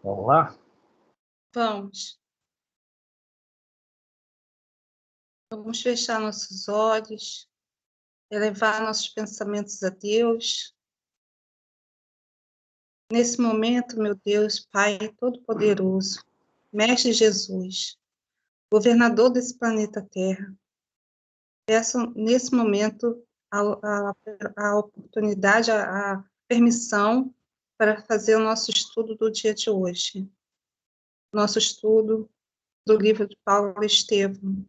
Vamos lá? Vamos. Vamos fechar nossos olhos, elevar nossos pensamentos a Deus. Nesse momento, meu Deus, Pai Todo-Poderoso, Mestre Jesus, governador desse planeta Terra, peço nesse momento a oportunidade, a permissão para fazer o nosso estudo do dia de hoje. Nosso estudo do livro de Paulo Estevam,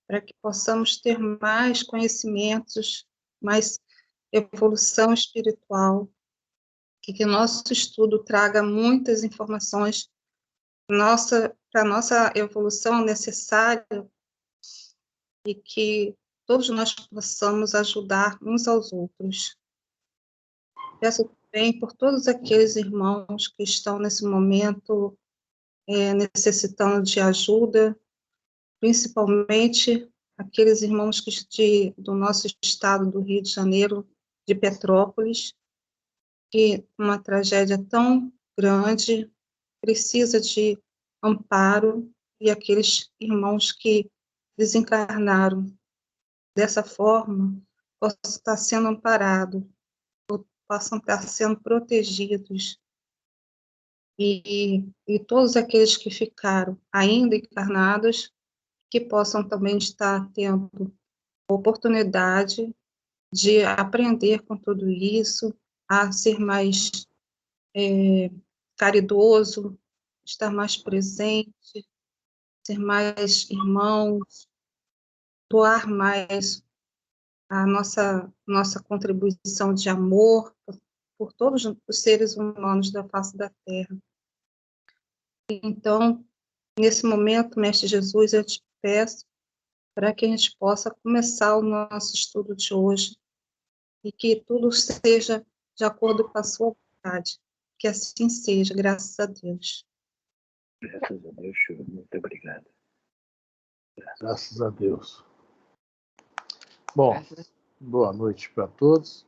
para que possamos ter mais conhecimentos, mais evolução espiritual, que o nosso estudo traga muitas informações para a nossa evolução necessária e que todos nós possamos ajudar uns aos outros. Peço também por todos aqueles irmãos que estão nesse momento necessitando de ajuda, principalmente aqueles irmãos do nosso estado do Rio de Janeiro, de Petrópolis, que uma tragédia tão grande precisa de amparo, e aqueles irmãos que desencarnaram dessa forma possam estar sendo amparados, possam estar sendo protegidos, e todos aqueles que ficaram ainda encarnados, que possam também estar tendo oportunidade de aprender com tudo isso, a ser mais caridoso, estar mais presente, ser mais irmãos, doar mais a nossa contribuição de amor por todos os seres humanos da face da Terra. Então, nesse momento, Mestre Jesus, eu te peço para que a gente possa começar o nosso estudo de hoje e que tudo seja de acordo com a sua vontade. Que assim seja, graças a Deus. Graças a Deus, Senhor. Muito obrigado. Graças a Deus. Bom, boa noite para todos.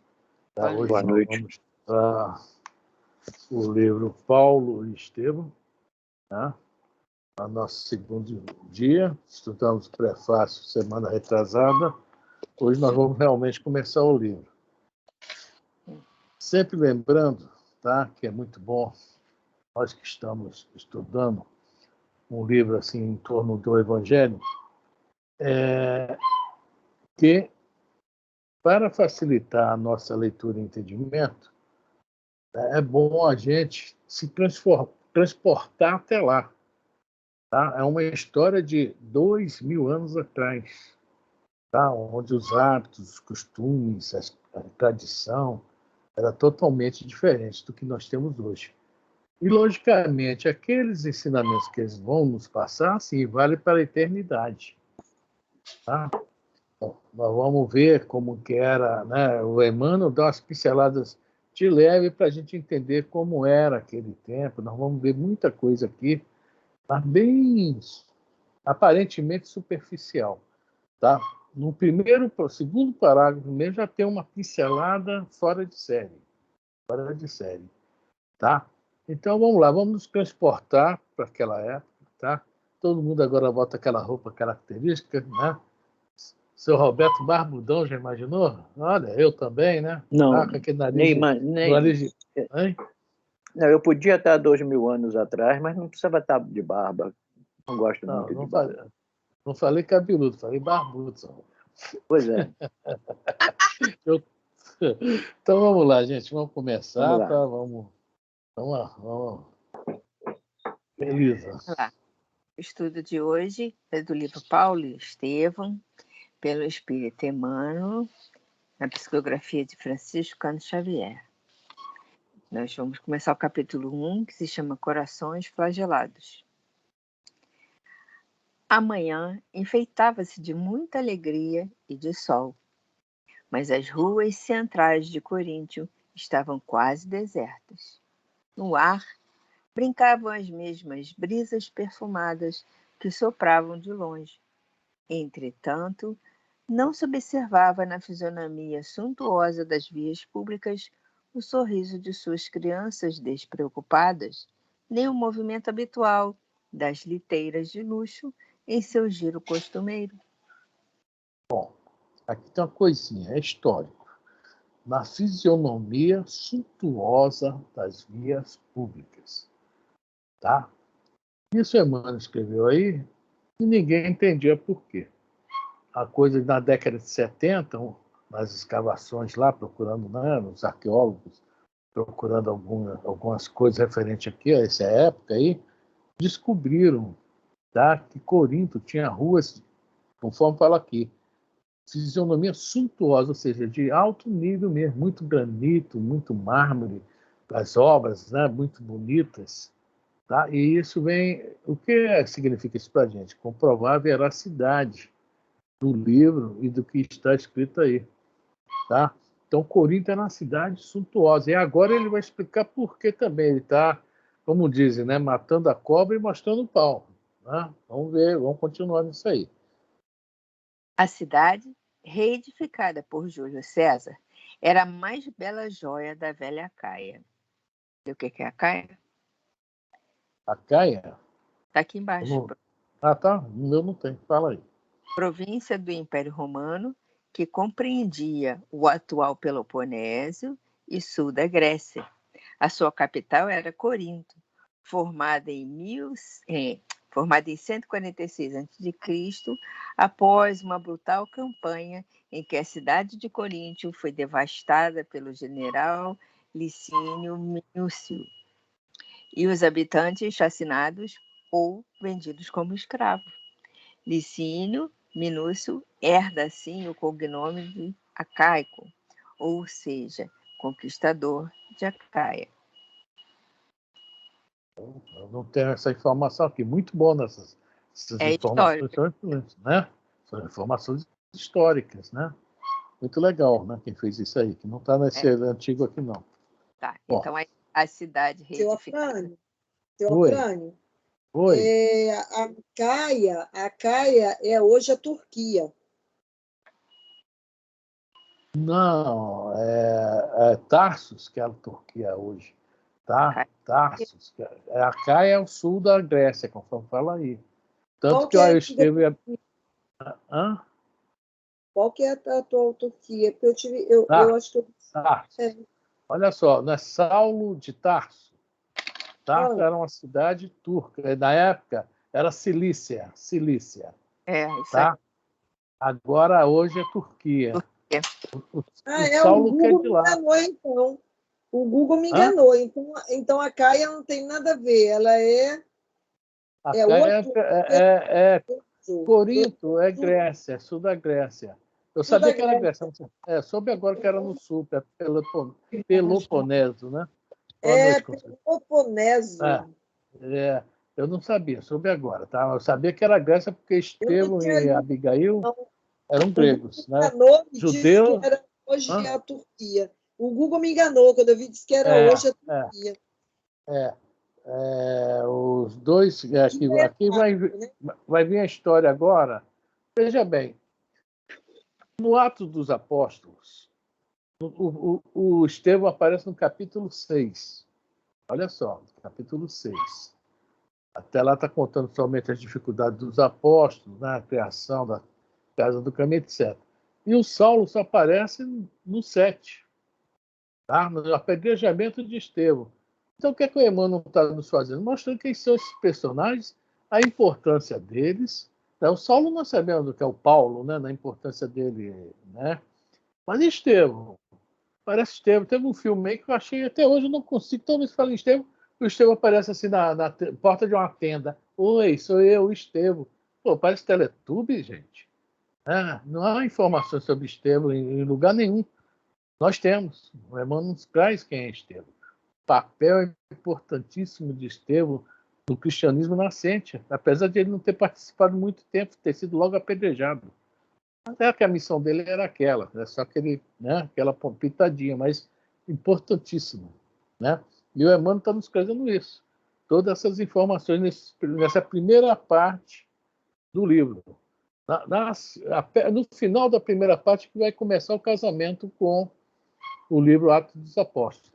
Hoje boa noite. Vamos estudar o livro Paulo e Estevam, né? No nosso segundo dia. Estudamos o prefácio semana retrasada. Hoje nós vamos realmente começar o livro. Sempre lembrando, tá, que é muito bom, nós que estamos estudando um livro assim em torno do Evangelho, que para facilitar a nossa leitura e entendimento, é bom a gente se transportar até lá. Tá? É uma história de 2000 anos atrás, tá? Onde os hábitos, os costumes, a tradição era totalmente diferente do que nós temos hoje. E, logicamente, aqueles ensinamentos que eles vão nos passar, sim, vale para a eternidade. Tá? Bom, nós vamos ver como que era, né? O Emmanuel dá umas pinceladas de leve para a gente entender como era aquele tempo. Nós vamos ver muita coisa aqui, mas bem aparentemente superficial. Tá? No segundo parágrafo mesmo já tem uma pincelada fora de série. Fora de série. Tá? Então vamos lá, vamos nos transportar para aquela época. Tá? Todo mundo agora bota aquela roupa característica, né? Seu Roberto Barbudão, já imaginou? Olha, eu também, né? Não, tá? Com aquele nariz hein? Não, eu podia estar 2000 anos atrás, mas não precisava estar de barba. Não gosto muito de barba. Não falei cabeludo, falei barbudo. Pois é. Então vamos lá, gente, vamos começar, vamos lá. Tá? Vamos lá. Elisa. Vamos lá. O estudo de hoje é do livro Paulo e Estevam, pelo Espírito Emmanuel, na psicografia de Francisco Cândido Xavier. Nós vamos começar o capítulo 1, que se chama Corações Flagelados. A manhã enfeitava-se de muita alegria e de sol, mas as ruas centrais de Coríntio estavam quase desertas. No ar, brincavam as mesmas brisas perfumadas que sopravam de longe. Entretanto, não se observava na fisionomia suntuosa das vias públicas o sorriso de suas crianças despreocupadas, nem o movimento habitual das liteiras de luxo em seu giro costumeiro. Bom, aqui tem uma coisinha, é histórico. Na fisionomia suntuosa das vias públicas. Tá? Isso Emmanuel escreveu aí e ninguém entendia por quê. A coisa na década de 70, nas escavações lá, procurando, né, os arqueólogos, procurando algumas coisas referentes aqui a essa época aí, descobriram, tá, que Corinto tinha ruas, conforme fala aqui, fisionomia suntuosa, ou seja, de alto nível mesmo, muito granito, muito mármore, as obras, né, muito bonitas. Tá? E isso vem... O que significa isso para a gente? Comprovar a veracidade do livro e do que está escrito aí. Tá? Então, Corinto era uma cidade suntuosa. E agora ele vai explicar por que também. Ele está, como dizem, né, matando a cobra e mostrando o pau. Né? Vamos ver, vamos continuar nisso aí. A cidade, reedificada por Júlio César, era a mais bela joia da velha Caia. E o que é a Caia? A Caia? Está aqui embaixo. Não... Ah, tá. O meu não tem. Fala aí. Província do Império Romano, que compreendia o atual Peloponésia e sul da Grécia. A sua capital era Corinto, formada em 146 a.C., após uma brutal campanha em que a cidade de Coríntio foi devastada pelo general Licínio Minúcio e os habitantes chacinados ou vendidos como escravos. Licínio Minúcio herda assim o cognome de Acaico, ou seja, conquistador de Acaia. Eu não tenho essa informação aqui. Muito bom nessas informações, né? São informações históricas, né? Muito legal, né? Quem fez isso aí, que não está nesse antigo aqui, não. Tá, bom, então a cidade reedificada. Seu Afrânio, Oi. A Caia é hoje a Turquia. Não, é Tarsus, que é a Turquia hoje. Tá? Tarsus. A Caia é o sul da Grécia, conforme fala aí. Tanto que eu escrevo... Qual que é a atual Turquia? Porque eu acho que... Tarso. Olha só, não é Saulo de Tarso. Tarso era uma cidade turca. Na época, era Cilícia. Isso tá? Agora, hoje é Turquia. O Saulo que é de lá. Então. O Google me enganou. Então, a Caia não tem nada a ver. Ela é... A Caia é Corinto, é Grécia, sul da Grécia. Eu sabia que era Grécia. Soube agora que era no sul, é Peloponeso, né? Peloponeso. Eu não sabia, soube agora, tá? Eu sabia que era Grécia porque Estevão e Abigail eram gregos, né? Judeus. Que era hoje a Turquia. O Google me enganou quando eu vi disse que era hoje a Turquia. Os dois aqui vai vir a história agora. Veja bem, no Atos dos Apóstolos, o Estevão aparece no capítulo 6. Olha só, capítulo 6. Até lá está contando somente as dificuldades dos apóstolos, né, a criação da Casa do Caminho, etc. E o Saulo só aparece no 7, tá? No apedrejamento de Estevão. Então, o que é que o Emmanuel está nos fazendo? Mostrando quem são esses personagens, a importância deles. Né? O Saulo nós sabemos do que é o Paulo, né? Na importância dele. Né? Mas Estevão, parece Estevão. Teve um filme aí que eu achei, até hoje eu não consigo, toda vez que falo em Estevão, o Estevão aparece assim na porta de uma tenda. Oi, sou eu, Estevão. Pô, parece Teletubbies, gente. Não há informações sobre Estevão em lugar nenhum. Nós temos. O Emmanuel nos traz quem é Estevão. O papel importantíssimo de Estevão no cristianismo nascente, apesar de ele não ter participado muito tempo, ter sido logo apedrejado. Até que a missão dele era aquela, né? Só aquela pitadinha, mas importantíssima. Né? E o Emmanuel está nos trazendo isso. Todas essas informações nessa primeira parte do livro. No final da primeira parte que vai começar o casamento com o livro Atos dos Apóstolos.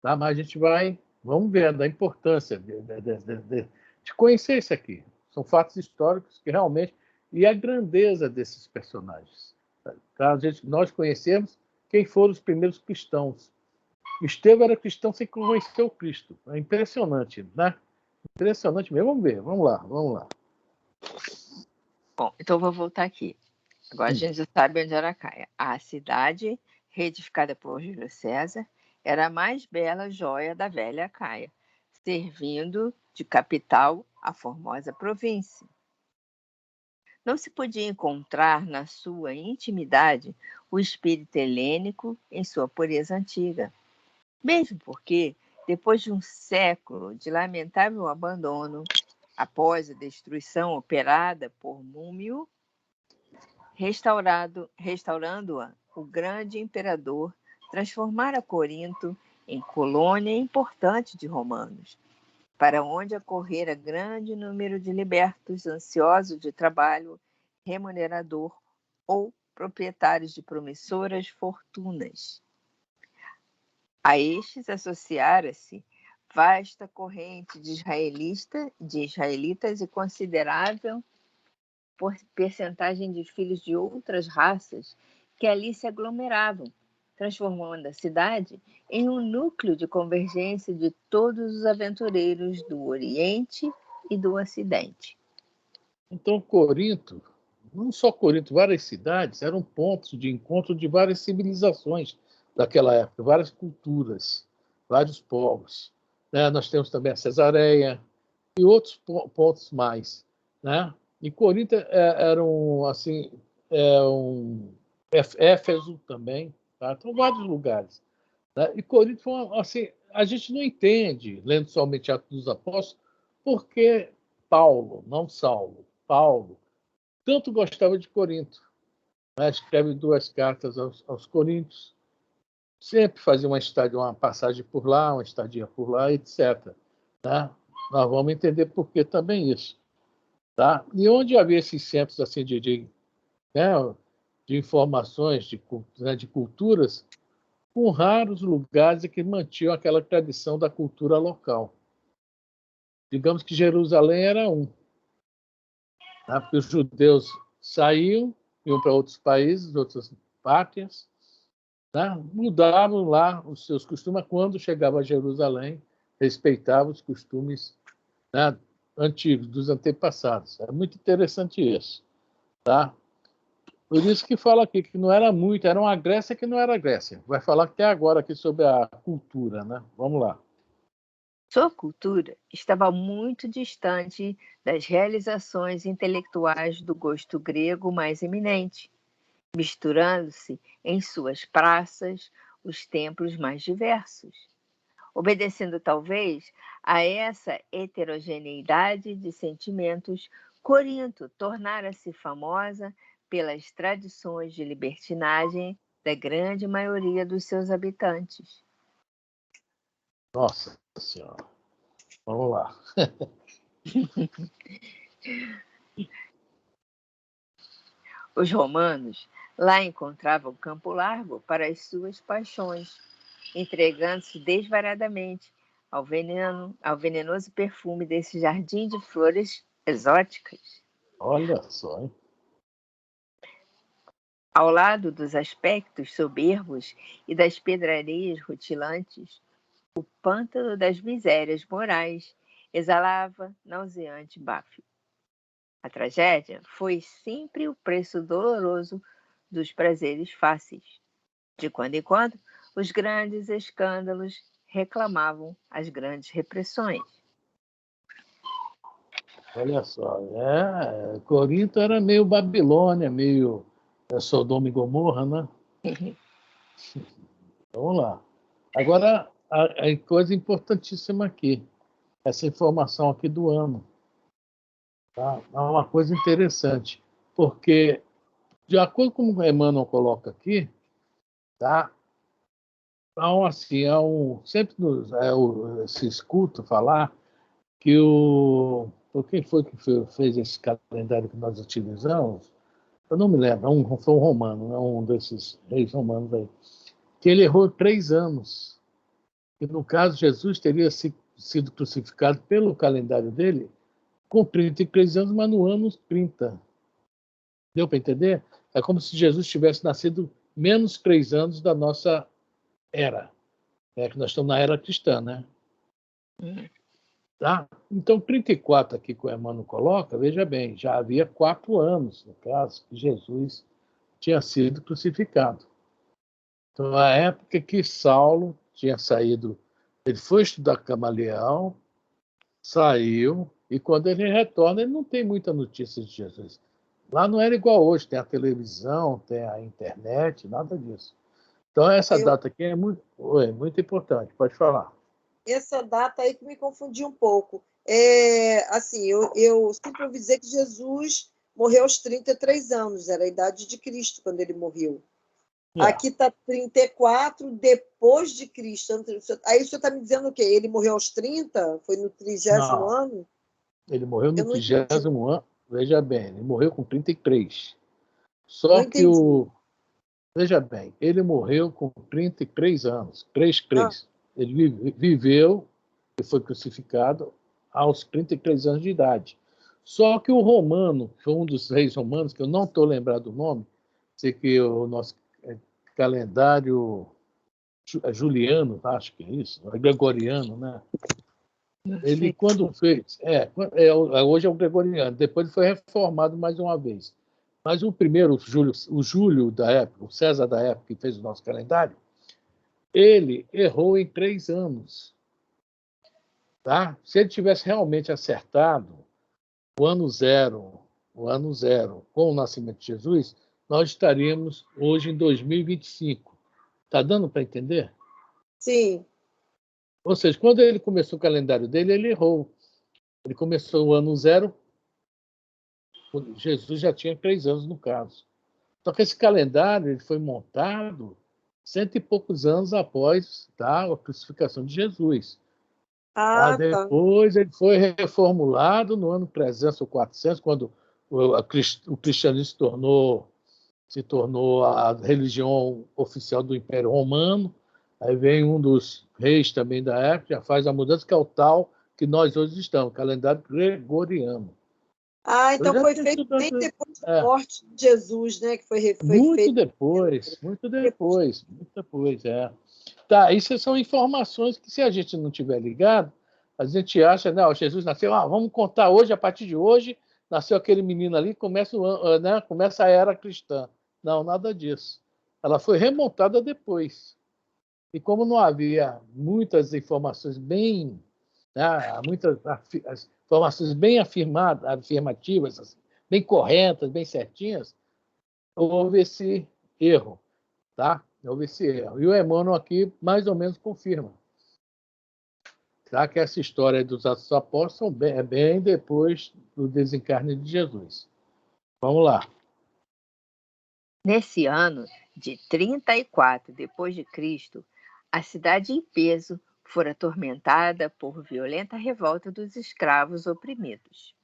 Tá? Mas a gente vai Vamos ver da importância de conhecer isso aqui. São fatos históricos que realmente... E a grandeza desses personagens. Tá? Nós conhecemos quem foram os primeiros cristãos. Estevão era cristão sem conhecer o Cristo. É impressionante, né? Impressionante mesmo. Vamos ver, vamos lá, vamos lá. Bom, então eu vou voltar aqui. Agora a gente já sabe onde era Caia. A cidade, reedificada por Júlio César, era a mais bela joia da velha Caia, servindo de capital a formosa província. Não se podia encontrar na sua intimidade o espírito helênico em sua pureza antiga. Mesmo porque, depois de um século de lamentável abandono, após a destruição operada por Múmio, restaurando-a, o grande imperador transformara Corinto em colônia importante de romanos, para onde acorrera grande número de libertos ansiosos de trabalho remunerador ou proprietários de promissoras fortunas. A estes associara-se vasta corrente de israelitas e considerável percentagem de filhos de outras raças que ali se aglomeravam, transformando a cidade em um núcleo de convergência de todos os aventureiros do Oriente e do Ocidente. Então, Corinto, não só Corinto, várias cidades eram pontos de encontro de várias civilizações daquela época, várias culturas, vários povos. Né? Nós temos também a Cesareia e outros pontos mais, né? E Corinto era assim, Éfeso também, tá? Então, vários lugares. Né? E Corinto foi assim, a gente não entende, lendo somente Atos dos Apóstolos, porque Paulo, não Saulo, Paulo, tanto gostava de Corinto. Né? Escreve 2 cartas aos Coríntios, sempre fazia uma passagem por lá, uma estadia por lá, etc. Tá? Nós vamos entender por que também isso. Tá? E onde havia esses centros assim, né, de informações, de culturas, com raros lugares que mantinham aquela tradição da cultura local. Digamos que Jerusalém era um. Tá? Porque os judeus saíam, iam para outros países, outras pátrias, tá? Mudavam lá os seus costumes. Quando chegava a Jerusalém, respeitavam os costumes, né, antigos, dos antepassados. É muito interessante isso. Tá? Por isso que fala aqui que não era muito, era uma Grécia que não era Grécia. Vai falar até agora aqui sobre a cultura, né? Vamos lá. Sua cultura estava muito distante das realizações intelectuais do gosto grego mais eminente, misturando-se em suas praças os templos mais diversos, obedecendo talvez a essa heterogeneidade de sentimentos. Corinto tornara-se famosa pelas tradições de libertinagem da grande maioria dos seus habitantes. Nossa Senhora. Vamos lá. Os romanos lá encontravam campo largo para as suas paixões, entregando-se desvaradamente ao venenoso perfume desse jardim de flores exóticas. Olha só, hein? Ao lado dos aspectos soberbos e das pedrarias rutilantes, o pântano das misérias morais exalava nauseante bafo. A tragédia foi sempre o preço doloroso dos prazeres fáceis. De quando em quando, os grandes escândalos reclamavam as grandes repressões. Olha só. Corinto era meio Babilônia, meio Sodoma e Gomorra, né? Vamos lá. Agora, a coisa importantíssima aqui, essa informação aqui do ano. Tá? É uma coisa interessante, porque, de acordo com o Emmanuel coloca aqui, tá? Assim, sempre se escuta falar que quem foi que fez esse calendário que nós utilizamos? Eu não me lembro, foi um romano, um desses reis romanos aí, que ele errou 3 anos. E, no caso, Jesus teria sido crucificado pelo calendário dele com 33 anos, mas no ano 30. Deu para entender? É como se Jesus tivesse nascido menos 3 anos da nossa era. Que nós estamos na era cristã, né? Tá? Então, 34 aqui que o Emmanuel coloca, veja bem, já havia 4 anos, no caso, que Jesus tinha sido crucificado. Então, a época que Saulo tinha saído, ele foi estudar Gamaliel, saiu, e quando ele retorna, ele não tem muita notícia de Jesus. Lá não era igual hoje, tem a televisão, tem a internet, nada disso. Então, essa data aqui é muito importante, pode falar. Essa data aí que me confundiu um pouco. Assim, eu sempre ouvi dizer que Jesus morreu aos 33 anos, era a idade de Cristo quando ele morreu. Aqui está 34 depois de Cristo. Aí o senhor está me dizendo o quê? Ele morreu aos 30? Foi no 30º ano? Ele morreu no 30º ano. Veja bem, ele morreu com 33. Só que veja bem, ele morreu com 33 anos. 3. Ele viveu e foi crucificado aos 33 anos de idade. Só que o romano, foi um dos reis romanos, que eu não estou lembrado do nome, sei que o nosso calendário Juliano, acho que é isso, é gregoriano, né? Ele, quando fez... hoje é o gregoriano, depois ele foi reformado mais uma vez. Mas o primeiro, o Júlio da época, o César da época, que fez o nosso calendário, ele errou em 3 anos. Tá? Se ele tivesse realmente acertado o ano zero, com o nascimento de Jesus, nós estaríamos hoje em 2025. Está dando para entender? Sim. Ou seja, quando ele começou o calendário dele, ele errou. Ele começou o ano zero, Jesus já tinha 3 anos no caso. Só que esse calendário ele foi montado 100 e poucos anos após a crucificação de Jesus. Depois ele foi reformulado no ano 300 ou 400, quando o cristianismo se tornou a religião oficial do Império Romano. Aí vem um dos reis também da época, já faz a mudança, que é o tal que nós hoje estamos, calendário gregoriano. Então foi feito bem depois da morte de Jesus, né? Que foi feito. Muito depois. Tá, isso são informações que, se a gente não tiver ligado, a gente acha, não, Jesus nasceu, vamos contar hoje, a partir de hoje, nasceu aquele menino ali, começa a era cristã. Não, nada disso. Ela foi remontada depois. E como não havia muitas informações muitas informações bem afirmativas, assim, bem corretas, bem certinhas, houve esse erro, tá? Houve esse erro. E o Emmanuel aqui mais ou menos confirma, tá? Que essa história dos Atos dos Apóstolos é bem depois do desencarne de Jesus. Vamos lá. Nesse ano de 34 depois de Cristo, a cidade em peso fora atormentada por violenta revolta dos escravos oprimidos.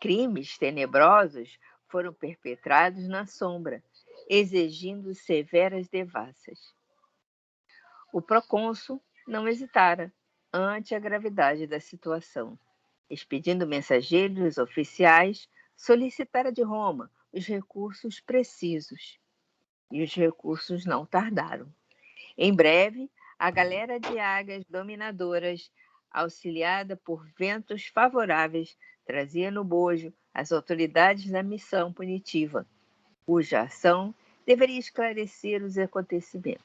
Crimes tenebrosos foram perpetrados na sombra, exigindo severas devassas. O procônsul não hesitara ante a gravidade da situação. Expedindo mensageiros oficiais, solicitara de Roma os recursos precisos. E os recursos não tardaram. Em breve, a galera de águias dominadoras, auxiliada por ventos favoráveis, trazia no bojo as autoridades da missão punitiva, cuja ação deveria esclarecer os acontecimentos.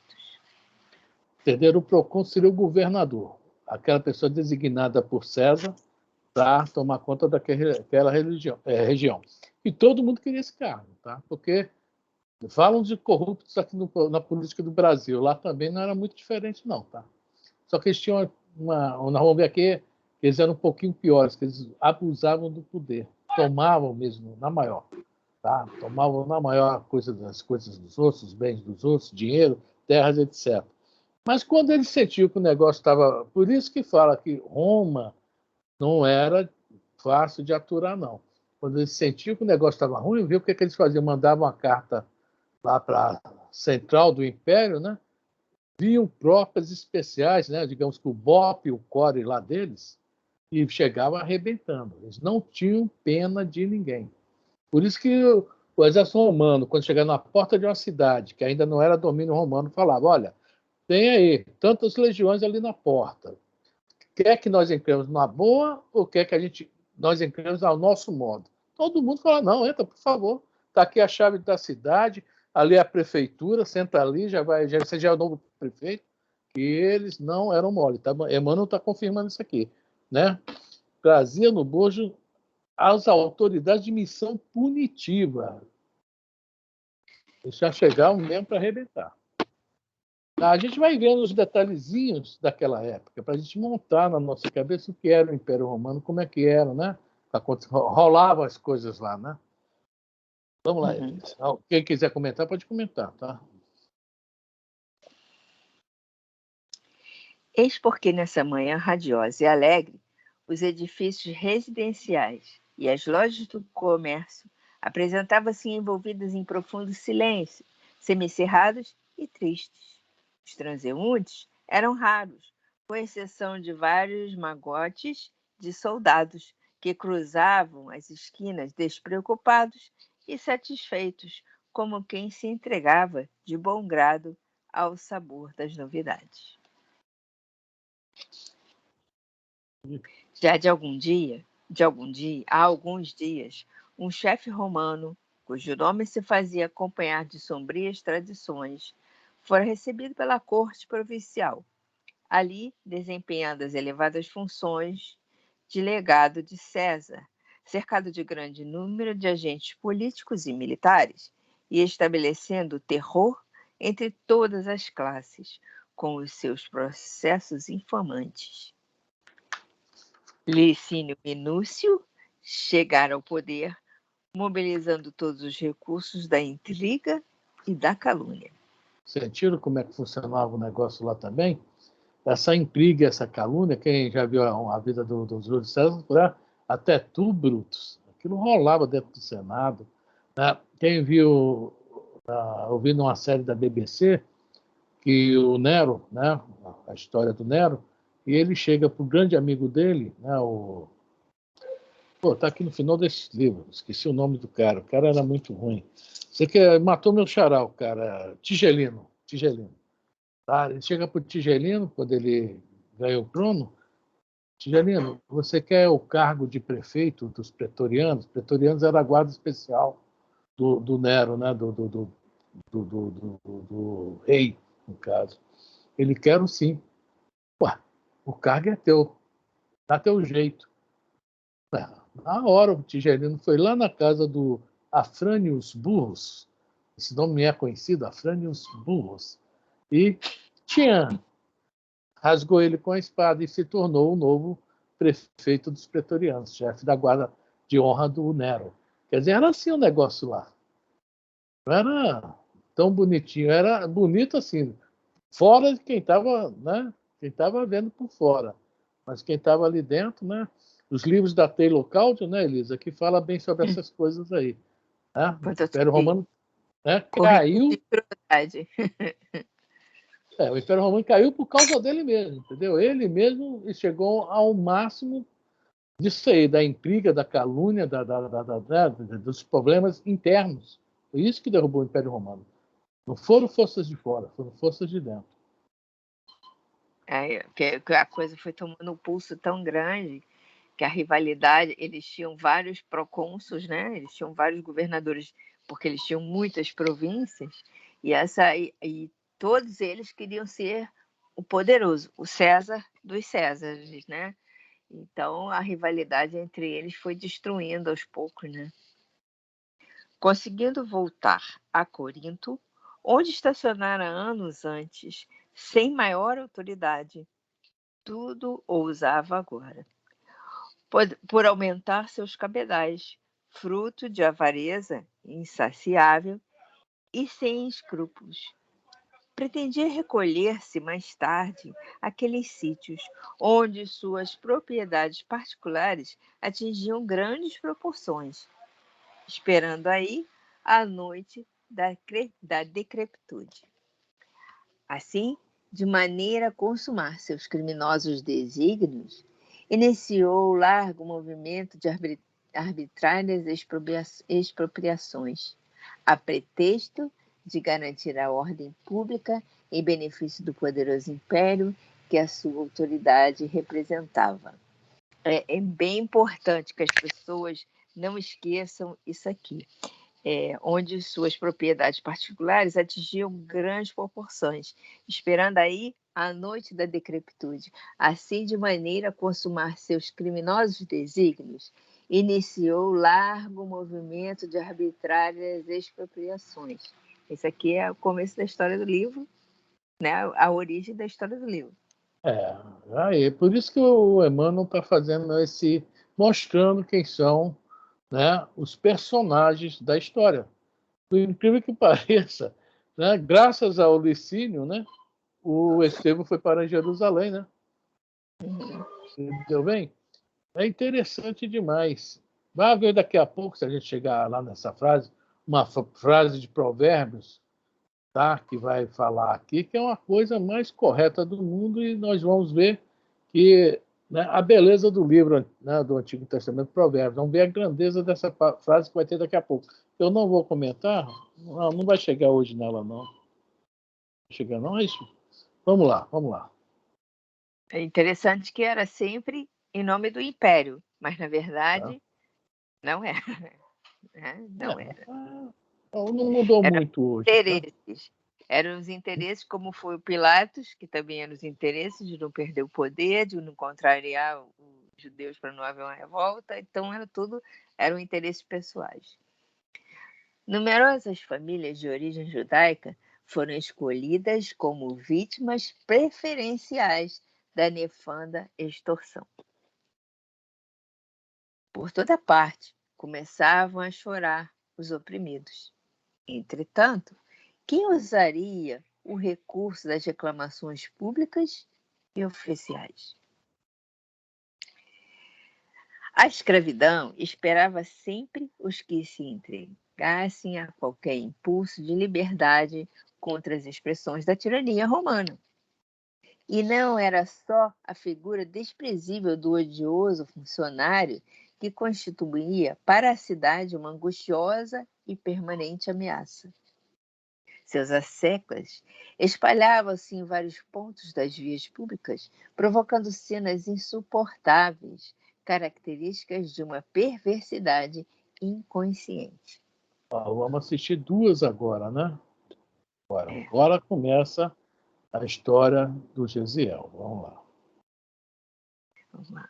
Entenderam? O procônsul seria o governador, aquela pessoa designada por César para tomar conta daquela região. E todo mundo queria esse cargo, tá? Porque falam de corruptos aqui na política do Brasil. Lá também não era muito diferente, não, tá? Só que eles tinham nós vamos ver aqui, eles eram um pouquinho piores, que eles abusavam do poder. Tomavam mesmo, na maior. Tá? Tomavam na maior as coisas dos outros, os bens dos outros, dinheiro, terras, etc. Mas quando eles sentiam que o negócio estava... Por isso que fala que Roma não era fácil de aturar, não. Quando eles sentiam que o negócio estava ruim, viu o que eles faziam? Mandavam uma carta lá para a central do Império, né? vinham tropas especiais, né? Digamos que o BOP e o CORE lá deles, e chegavam arrebentando. Eles não tinham pena de ninguém. Por isso que o exército romano, quando chegava na porta de uma cidade, que ainda não era domínio romano, falava: olha, tem aí tantas legiões ali na porta. Quer que nós entremos na boa ou quer que nós entremos ao nosso modo? Todo mundo fala: não, entra, por favor. Está aqui a chave da cidade, ali é a prefeitura, senta ali, você já é o novo prefeito. E eles não eram mole. Tá? Emmanuel está confirmando isso aqui. Né? Trazia no bojo as autoridades de missão punitiva. Eles já chegavam mesmo para arrebentar. A gente vai vendo os detalhezinhos daquela época, para a gente montar na nossa cabeça o que era o Império Romano, como é que era, né? Rolavam as coisas lá, né? Vamos lá, Elis. Quem quiser comentar, pode comentar, tá? Eis porque nessa manhã radiosa e alegre, os edifícios residenciais e as lojas do comércio apresentavam-se envolvidas em profundo silêncio, semicerrados e tristes. Os transeuntes eram raros, com exceção de vários magotes de soldados que cruzavam as esquinas despreocupados e satisfeitos, como quem se entregava de bom grado ao sabor das novidades. Já há alguns dias, um chefe romano, cujo nome se fazia acompanhar de sombrias tradições, fora recebido pela corte provincial, ali desempenhando as elevadas funções de legado de César, cercado de grande número de agentes políticos e militares, e estabelecendo o terror entre todas as classes, com os seus processos infamantes. Licínio Minúcio chegara ao poder, mobilizando todos os recursos da intriga e da calúnia. Sentiram como é que funcionava o negócio lá também? Essa intriga, essa calúnia, quem já viu a vida do Júlio César, até tu, Brutus, aquilo rolava dentro do Senado. Né? Quem viu, ouvindo uma série da BBC, que o Nero, né, a história do Nero, e ele chega para o grande amigo dele, né, tá aqui no final desse livro, esqueci o nome do cara, o cara era muito ruim. Você que matou meu xará, o cara, Tigelino. Tá? Ele chega para o Tigelino, quando ele ganhou o trono: Tigelino, você quer o cargo de prefeito dos pretorianos? Pretorianos era a guarda especial do Nero, né, do rei, no caso. Ele quer sim. Ué, o cargo é teu, dá teu jeito. Na hora, o Tigelino foi lá na casa do Afrânios Burros, esse nome me é conhecido, Afrânios Burros, e rasgou ele com a espada e se tornou o novo prefeito dos pretorianos, chefe da guarda de honra do Nero. Quer dizer, era assim o negócio lá. Não era tão bonitinho, era bonito assim, fora de quem estava, né? Quem estava vendo por fora. Mas quem estava ali dentro, né? Os livros da Taylor Caldwell, né, Elisa, que fala bem sobre essas coisas aí. Né? O Império Romano, né, caiu. O Império Romano caiu por causa dele mesmo, entendeu? Ele mesmo chegou ao máximo disso aí, da intriga, da calúnia, dos problemas internos. Foi isso que derrubou o Império Romano. Não foram forças de fora, foram forças de dentro. Que a coisa foi tomando um pulso tão grande que a rivalidade, eles tinham vários procônsuls, né? Eles tinham vários governadores, porque eles tinham muitas províncias, e todos eles queriam ser o poderoso, o César dos Césares, né? Então, a rivalidade entre eles foi destruindo aos poucos, né? Conseguindo voltar a Corinto, onde estacionara anos antes, sem maior autoridade, tudo ousava agora. Por aumentar seus cabedais, fruto de avareza insaciável e sem escrúpulos. Pretendia recolher-se mais tarde àqueles sítios onde suas propriedades particulares atingiam grandes proporções, esperando aí a noite da decrepitude. Assim, de maneira a consumar seus criminosos desígnios, iniciou o largo movimento de arbitrárias expropriações, a pretexto de garantir a ordem pública em benefício do poderoso império que a sua autoridade representava. É bem importante que as pessoas não esqueçam isso aqui. Onde suas propriedades particulares atingiam grandes proporções, esperando aí a noite da decrepitude, assim de maneira a consumar seus criminosos desígnios, iniciou largo movimento de arbitrárias expropriações. Esse aqui é o começo da história do livro, né? A origem da história do livro. Aí, por isso que o Emmanuel está fazendo mostrando quem são, né, os personagens da história. Por incrível que pareça, né, graças ao Licínio, né, o Estevão foi para Jerusalém, né? Entendeu bem? É interessante demais. Vai ver daqui a pouco, se a gente chegar lá nessa frase, uma frase de Provérbios, tá? Que vai falar aqui, que é uma coisa mais correta do mundo, e nós vamos ver que, né, a beleza do livro, né, do Antigo Testamento, Provérbios. Vamos ver a grandeza dessa frase que vai ter daqui a pouco. Eu não vou comentar, não vai chegar hoje nela, não. Não chega, não, é isso? Vamos lá, vamos lá. É interessante que era sempre em nome do império, mas na verdade não era. Né? Não era. Não mudou muito hoje. Interesses. Eram os interesses, como foi o Pilatos, que também eram os interesses de não perder o poder, de não contrariar os judeus para não haver uma revolta. Então, eram interesses pessoais. Numerosas famílias de origem judaica foram escolhidas como vítimas preferenciais da nefanda extorsão. Por toda parte, começavam a chorar os oprimidos. Entretanto, quem usaria o recurso das reclamações públicas e oficiais? A escravidão esperava sempre os que se entregassem a qualquer impulso de liberdade contra as expressões da tirania romana. E não era só a figura desprezível do odioso funcionário que constituía para a cidade uma angustiosa e permanente ameaça. Seus asseclas espalhavam-se em vários pontos das vias públicas, provocando cenas insuportáveis, características de uma perversidade inconsciente. Vamos assistir duas agora, né? Agora começa a história do Gesiel. Vamos lá. Vamos lá.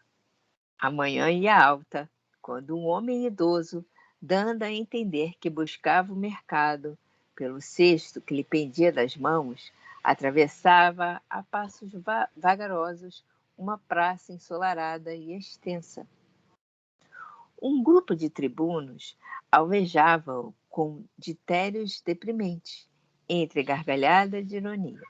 A manhã ia alta, quando um homem idoso, dando a entender que buscava o mercado, pelo cesto que lhe pendia das mãos, atravessava a passos vagarosos uma praça ensolarada e extensa. Um grupo de tribunos alvejava-o com ditérios deprimentes, entre gargalhadas de ironia.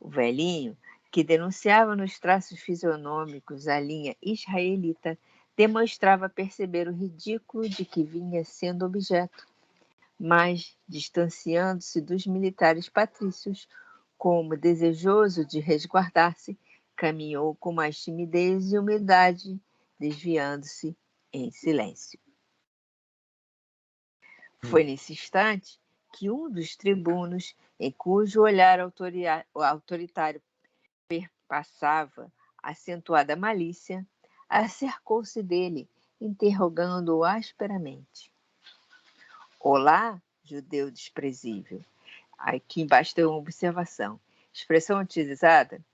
O velhinho, que denunciava nos traços fisionômicos a linha israelita, demonstrava perceber o ridículo de que vinha sendo objeto, mas, distanciando-se dos militares patrícios, como desejoso de resguardar-se, caminhou com mais timidez e humildade, desviando-se em silêncio. Foi nesse instante que um dos tribunos, em cujo olhar autoritário perpassava acentuada malícia, acercou-se dele, interrogando-o asperamente. Olá, judeu desprezível. Aqui embaixo tem uma observação. Expressão utilizada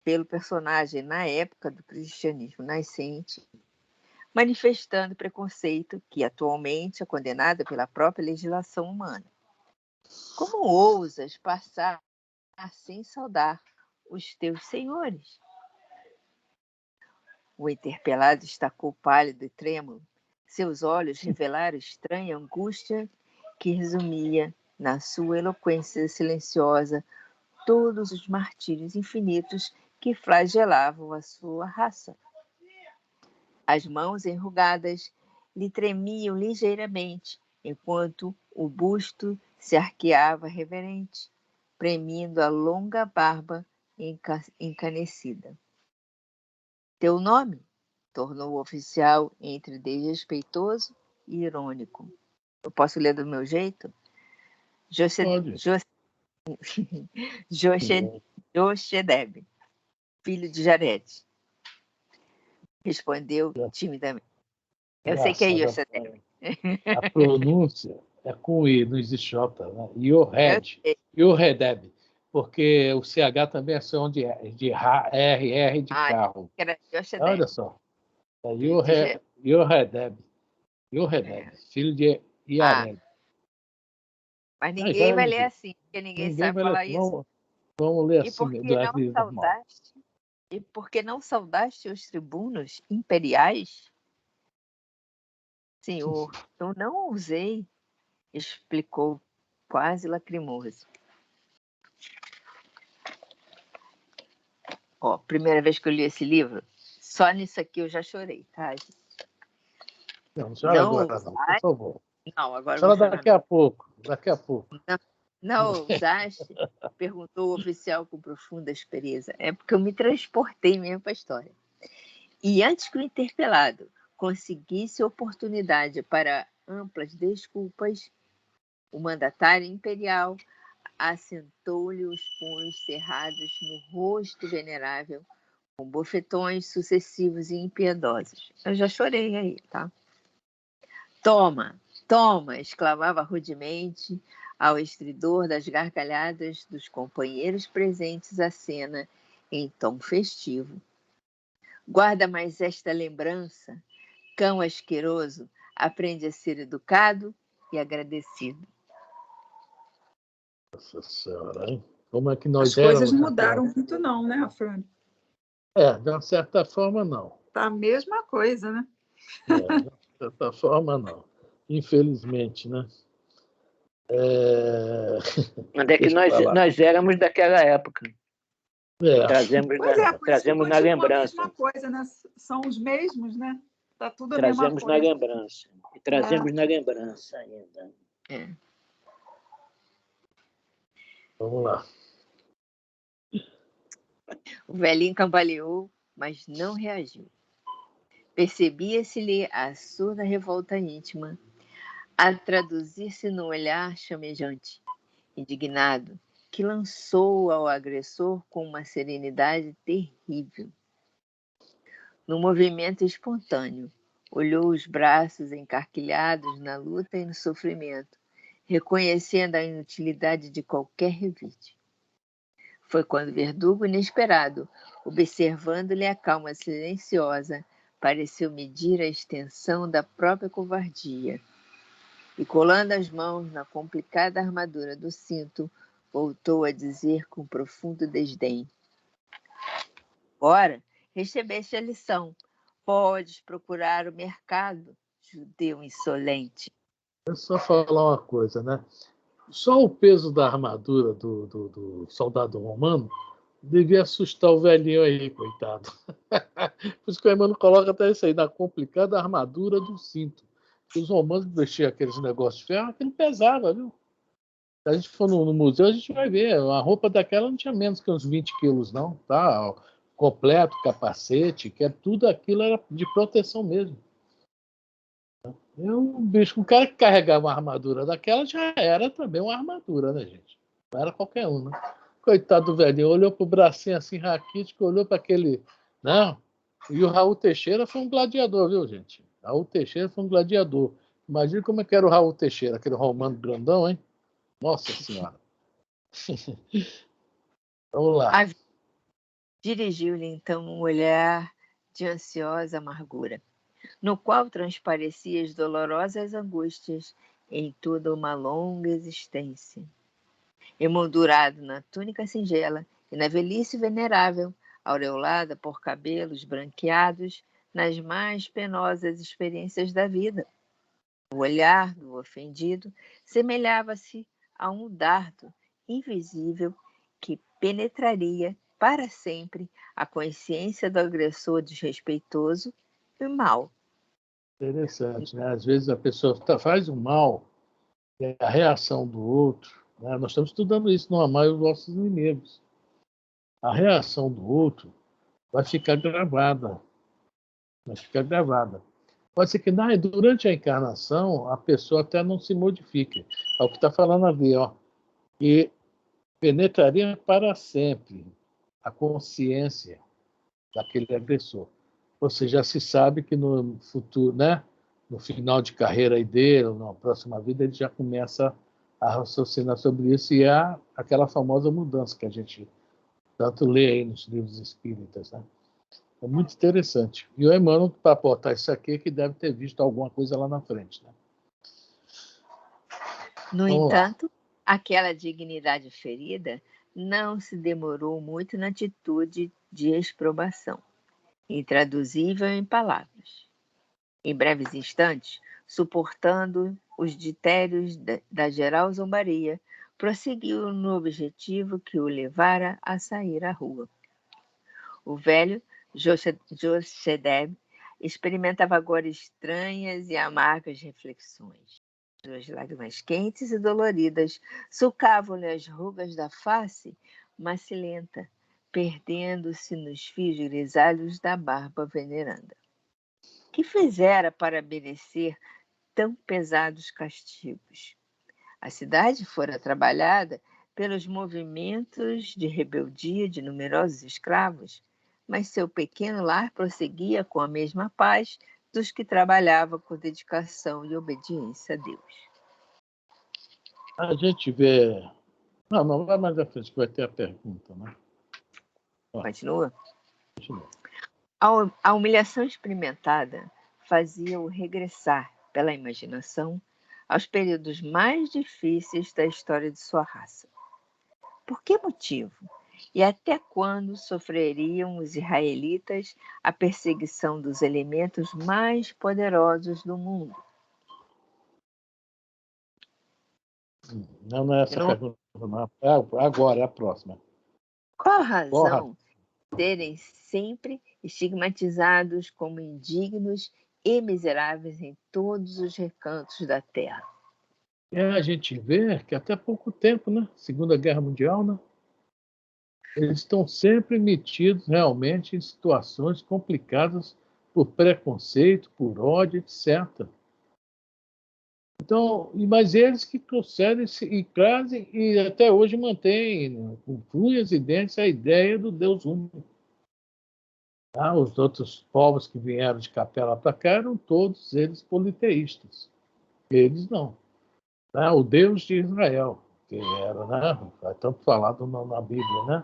pelo personagem na época do cristianismo nascente, manifestando preconceito que atualmente é condenado pela própria legislação humana. Como ousas passar sem saudar os teus senhores? O interpelado estacou pálido e trêmulo. Seus olhos revelaram estranha angústia que resumia, na sua eloquência silenciosa, todos os martírios infinitos que flagelavam a sua raça. As mãos enrugadas lhe tremiam ligeiramente, enquanto o busto se arqueava reverente. premindo a longa barba encanecida. Teu nome? Tornou o oficial entre desrespeitoso e irônico. Eu posso ler do meu jeito? Jochedeb, filho de Jared, respondeu timidamente. Eu sei que é Jochedeb. A pronúncia é com I, não existe J, né? Yoredeb, porque o CH também é som de R de carro. Era Olha só. É Yoredeb, filho de Yared. Mas ninguém vai ler assim, porque ninguém sabe falar isso. Vamos ler assim. E por que não saudaste os tribunos imperiais? Senhor, eu não ousei, explicou, quase lacrimoso. Ó, primeira vez que eu li esse livro, só nisso aqui eu já chorei, tá, gente? Não chora agora, não, por favor. Não, agora chora daqui a pouco. Não ousaste? Perguntou o oficial com profunda aspereza. É porque eu me transportei mesmo para a história. E antes que o interpelado conseguisse oportunidade para amplas desculpas, o mandatário imperial assentou-lhe os punhos cerrados no rosto venerável, com bofetões sucessivos e impiedosos. Eu já chorei aí, tá? Toma, toma! Exclamava rudemente ao estridor das gargalhadas dos companheiros presentes à cena em tom festivo. Guarda mais esta lembrança. Cão asqueroso aprende a ser educado e agradecido. Nossa Senhora, hein? Como é que nós As coisas não mudaram muito não, né, Afrânio? De uma certa forma, não. Tá a mesma coisa, né? De uma certa forma, não. Infelizmente, né? Onde é que nós éramos daquela época? Trazemos na lembrança. A mesma coisa, né? São os mesmos, né? Tá tudo a mesma coisa. Trazemos na lembrança. E trazemos na lembrança ainda. Vamos lá. O velhinho cambaleou, mas não reagiu. Percebia-se-lhe a surda revolta íntima a traduzir-se no olhar chamejante, indignado, que lançou ao agressor com uma serenidade terrível. No movimento espontâneo, olhou os braços encarquilhados na luta e no sofrimento, reconhecendo a inutilidade de qualquer revide. Foi quando o verdugo inesperado, observando-lhe a calma silenciosa, pareceu medir a extensão da própria covardia. E colando as mãos na complicada armadura do cinto, voltou a dizer com profundo desdém: Ora, recebeste a lição. Podes procurar o mercado, judeu insolente. É só falar uma coisa, né? Só o peso da armadura do soldado romano devia assustar o velhinho aí, coitado. Por isso que o Emmanuel coloca até isso aí, na complicada armadura do cinto. Os romanos vestiam aqueles negócios de ferro, aquilo pesava, viu? Se a gente for no museu, a gente vai ver. A roupa daquela não tinha menos que uns 20 quilos, não. Tá? Completo, capacete, que tudo aquilo era de proteção mesmo. O cara que carregava uma armadura daquela já era também uma armadura, né, gente? Não era qualquer um, né? Coitado do velhinho, olhou pro bracinho assim, raquítico, olhou para aquele... Não. E o Raul Teixeira foi um gladiador, viu, gente? Raul Teixeira foi um gladiador. Imagina como é que era o Raul Teixeira, aquele romano grandão, hein? Nossa Senhora. Vamos lá. Dirigiu-lhe então um olhar de ansiosa amargura, no qual transpareciam as dolorosas angústias em toda uma longa existência. Emoldurado na túnica singela e na velhice venerável, aureolada por cabelos branqueados nas mais penosas experiências da vida. O olhar do ofendido semelhava-se a um dardo invisível que penetraria para sempre a consciência do agressor desrespeitoso e mau. Interessante, né? Às vezes a pessoa faz o mal e a reação do outro né? Nós estamos estudando isso, não amar os nossos inimigos. A reação do outro vai ficar gravada. Vai ficar gravada. Pode ser que durante a encarnação a pessoa até não se modifique. É o que está falando ali, ó. E penetraria para sempre a consciência daquele agressor. Ou seja, já se sabe que no futuro, né, no final de carreira aí dele, na próxima vida, ele já começa a raciocinar sobre isso e há aquela famosa mudança que a gente tanto lê aí nos livros espíritas, né? É muito interessante. E o Emmanuel, para aportar isso aqui, que deve ter visto alguma coisa lá na frente, né? No entanto, aquela dignidade ferida não se demorou muito na atitude de exprobação, intraduzível em palavras. Em breves instantes, suportando os ditérios da geral zombaria, prosseguiu no objetivo que o levara a sair à rua. O velho Jochedeb experimentava agora estranhas e amargas reflexões. Suas lágrimas quentes e doloridas sulcavam-lhe as rugas da face macilenta, perdendo-se nos fios grisalhos da barba veneranda. Que fizera para merecer tão pesados castigos? A cidade fora trabalhada pelos movimentos de rebeldia de numerosos escravos, mas seu pequeno lar prosseguia com a mesma paz dos que trabalhavam com dedicação e obediência a Deus. A gente vê... Não vai mais à frente, que vai ter a pergunta, né? Continua? A humilhação experimentada fazia-o regressar, pela imaginação, aos períodos mais difíceis da história de sua raça. Por que motivo? E até quando sofreriam os israelitas a perseguição dos elementos mais poderosos do mundo? Não é essa a pergunta, não. Agora, é a próxima. Qual a razão de serem sempre estigmatizados como indignos e miseráveis em todos os recantos da terra? A gente vê que até pouco tempo, né? Segunda Guerra Mundial, né? Eles estão sempre metidos realmente em situações complicadas por preconceito, por ódio, etc. Então, mas eles que trouxeram e trazem e até hoje mantêm com unhas e dentes a ideia do Deus único. Os outros povos que vieram de capela para cá eram todos eles politeístas. Eles não. O Deus de Israel, que era, né? É tanto falado na Bíblia, né?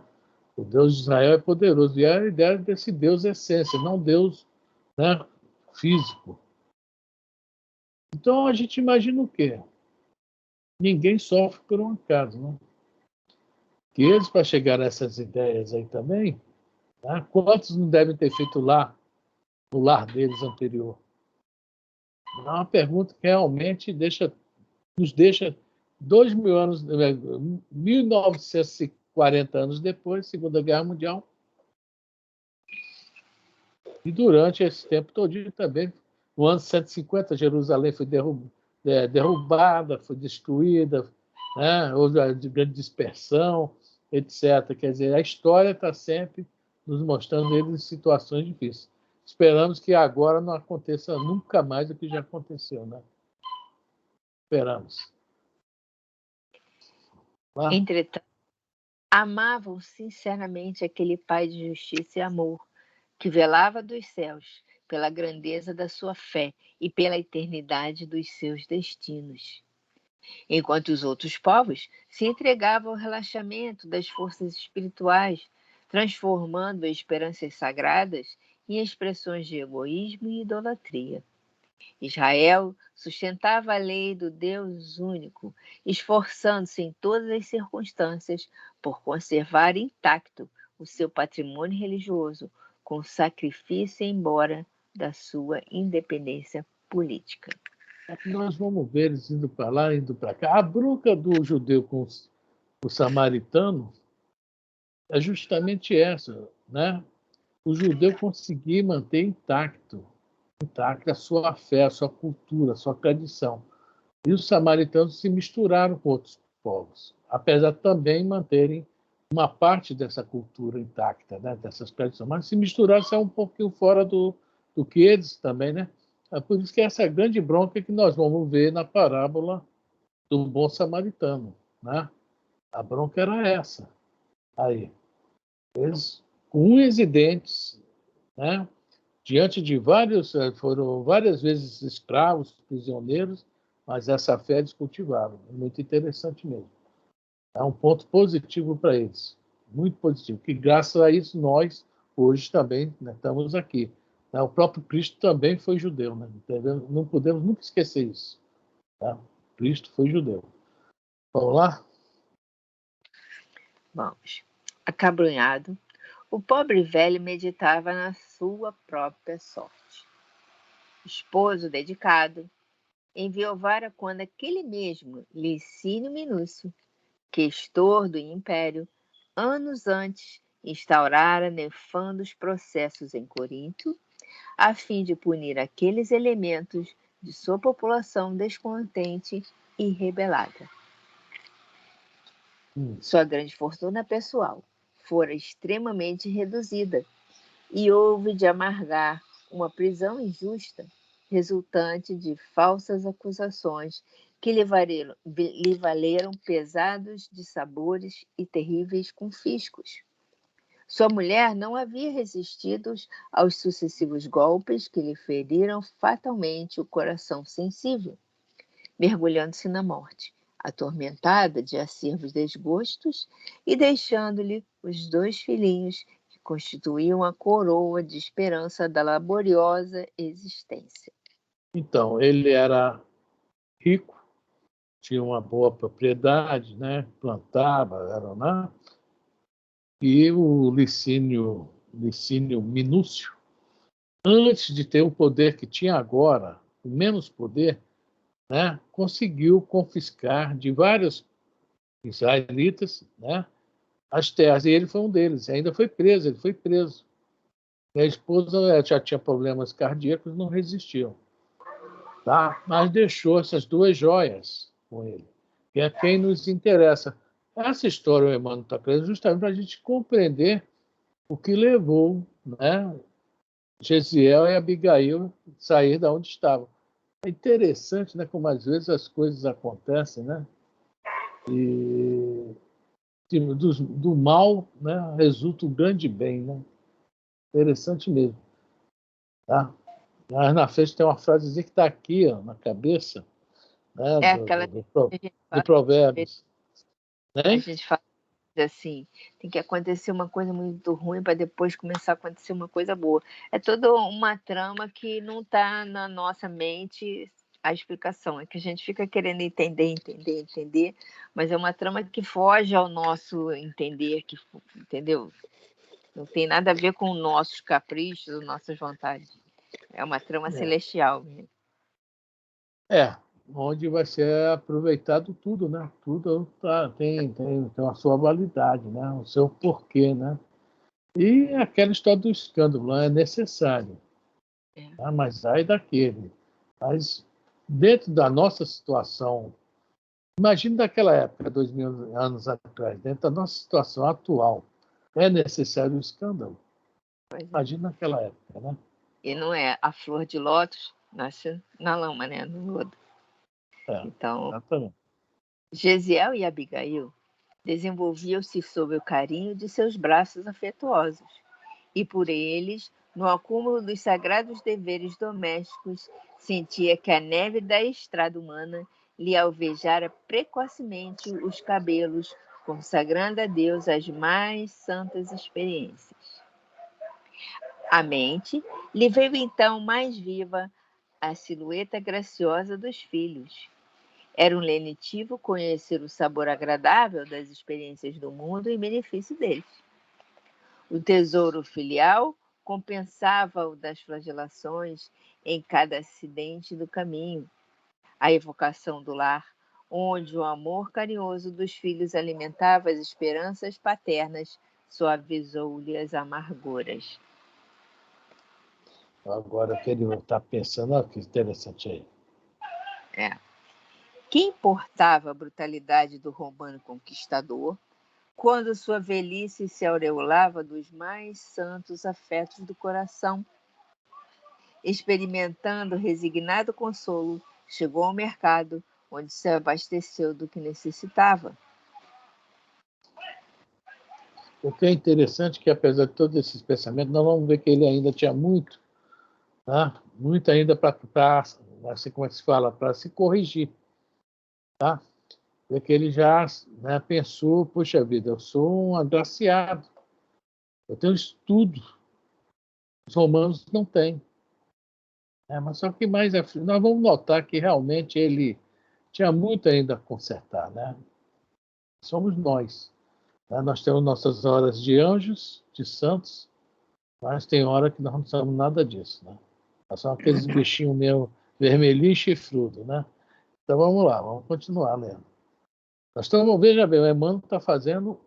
O Deus de Israel é poderoso. E é a ideia desse Deus essência, não Deus, né, físico. Então a gente imagina o quê? Ninguém sofre por um acaso, né? Que eles, para chegar a essas ideias aí também, né, quantos não devem ter feito lá, no lar deles anterior? É uma pergunta que realmente nos deixa 2.000 anos, 1940 anos depois, Segunda Guerra Mundial. E durante esse tempo todo também, no ano 150, Jerusalém foi derrubada, foi destruída, né? Houve a grande dispersão, etc. Quer dizer, a história está sempre nos mostrando eles em situações difíceis. Esperamos que agora não aconteça nunca mais o que já aconteceu, né? Esperamos. Entretanto, amavam sinceramente aquele Pai de justiça e amor, que velava dos céus pela grandeza da sua fé e pela eternidade dos seus destinos. Enquanto os outros povos se entregavam ao relaxamento das forças espirituais, transformando esperanças sagradas em expressões de egoísmo e idolatria. Israel sustentava a lei do Deus único, esforçando-se em todas as circunstâncias por conservar intacto o seu patrimônio religioso, com sacrifício embora da sua independência política. Nós vamos ver eles indo para lá, indo para cá. A bronca do judeu com o samaritano é justamente essa, né? O judeu conseguir manter intacta a sua fé, a sua cultura, a sua tradição. E os samaritanos se misturaram com outros povos. apesar de também manterem uma parte dessa cultura intacta, né, dessas tradições, mas se misturar sai um pouquinho fora do que eles também, né? É por isso que essa grande bronca que nós vamos ver na parábola do bom samaritano, né? A bronca era essa. Aí, eles, com unhas e dentes, né? Diante de foram várias vezes escravos, prisioneiros, mas essa fé eles cultivaram. É muito interessante mesmo. É um ponto positivo para eles, muito positivo, que graças a isso nós, hoje também, né, estamos aqui. Né? O próprio Cristo também foi judeu, né? Não podemos nunca esquecer isso. Tá? Cristo foi judeu. Vamos lá? Vamos. Acabrunhado, o pobre velho meditava na sua própria sorte. Esposo dedicado, enviovara quando aquele mesmo Licínio Minúcio, questor do império, anos antes instaurara nefandos processos em Corinto, a fim de punir aqueles elementos de sua população descontente e rebelada. Sua grande fortuna pessoal fora extremamente reduzida e houve de amargar uma prisão injusta resultante de falsas acusações que lhe valeram pesados dissabores e terríveis confiscos. Sua mulher não havia resistido aos sucessivos golpes que lhe feriram fatalmente o coração sensível, mergulhando-se na morte, atormentada de acerbos desgostos e deixando-lhe os 2 filhinhos que constituíam a coroa de esperança da laboriosa existência. Então, ele era rico, tinha uma boa propriedade, né? Plantava, era, né? E o Licínio Minúcio, antes de ter o poder que tinha agora, o menos poder, né? Conseguiu confiscar de vários israelitas, né? As terras, e ele foi um deles, ainda foi preso, ele foi preso. E a esposa já tinha problemas cardíacos, não resistiu. Tá? Mas deixou essas 2 joias com ele, que é quem nos interessa. Essa história o Emmanuel está trazendo justamente para a gente compreender o que levou, né, Gesiel e Abigail a sair da onde estavam. É interessante, né, como às vezes as coisas acontecem, né? E do mal, né, resulta um grande bem, né? Interessante mesmo. Tá? Mas na frente tem uma frasezinha que está aqui, ó, na cabeça, né, É aquela que a gente de fala, Provérbios. a Né? gente fala assim, tem que acontecer uma coisa muito ruim para depois começar a acontecer uma coisa boa. É toda uma trama que não está na nossa mente a explicação. É que a gente fica querendo entender, mas é uma trama que foge ao nosso entender, entendeu? Não tem nada a ver com os nossos caprichos, nossas vontades. É uma trama celestial mesmo. Onde vai ser aproveitado tudo, né? Tudo tem a sua validade, né? O seu porquê, né? E aquela história do escândalo é necessário, tá? Mas aí daquele. Mas dentro da nossa situação, imagine daquela época, 2000 anos atrás, dentro da nossa situação atual, é necessário o escândalo. Imagina naquela época, né? E não é a flor de lótus nasce na lama, né? No lodo. Então, exatamente. Gesiel e Abigail desenvolviam-se sob o carinho de seus braços afetuosos, e por eles, no acúmulo dos sagrados deveres domésticos, sentia que a neve da estrada humana lhe alvejara precocemente os cabelos, consagrando a Deus as mais santas experiências. À mente lhe veio então mais viva a silhueta graciosa dos filhos. Era um lenitivo conhecer o sabor agradável das experiências do mundo em benefício deles. O tesouro filial compensava-o das flagelações em cada acidente do caminho. A evocação do lar, onde o amor carinhoso dos filhos alimentava as esperanças paternas, suavizou-lhe as amarguras. Agora que ele está pensando, olha que interessante aí. Que importava a brutalidade do romano conquistador, quando sua velhice se aureolava dos mais santos afetos do coração? Experimentando resignado consolo, chegou ao mercado, onde se abasteceu do que necessitava. O que é interessante é que, apesar de todos esses pensamentos, nós vamos ver que ele ainda tinha muito, tá? Muito ainda para, assim, como é que se fala, para se corrigir. Tá? Porque ele já, né, pensou, puxa vida, eu sou um agraciado, eu tenho estudo, os romanos não têm. Mas só que mais nós vamos notar que realmente ele tinha muito ainda a consertar, né? Somos nós. Né? Nós temos nossas horas de anjos, de santos, mas tem hora que nós não sabemos nada disso, né? Nós somos aqueles bichinhos meio vermelhinho e chifrudo, né? Então vamos lá, vamos continuar lendo. Nós estamos, veja bem, o Emmanuel está fazendo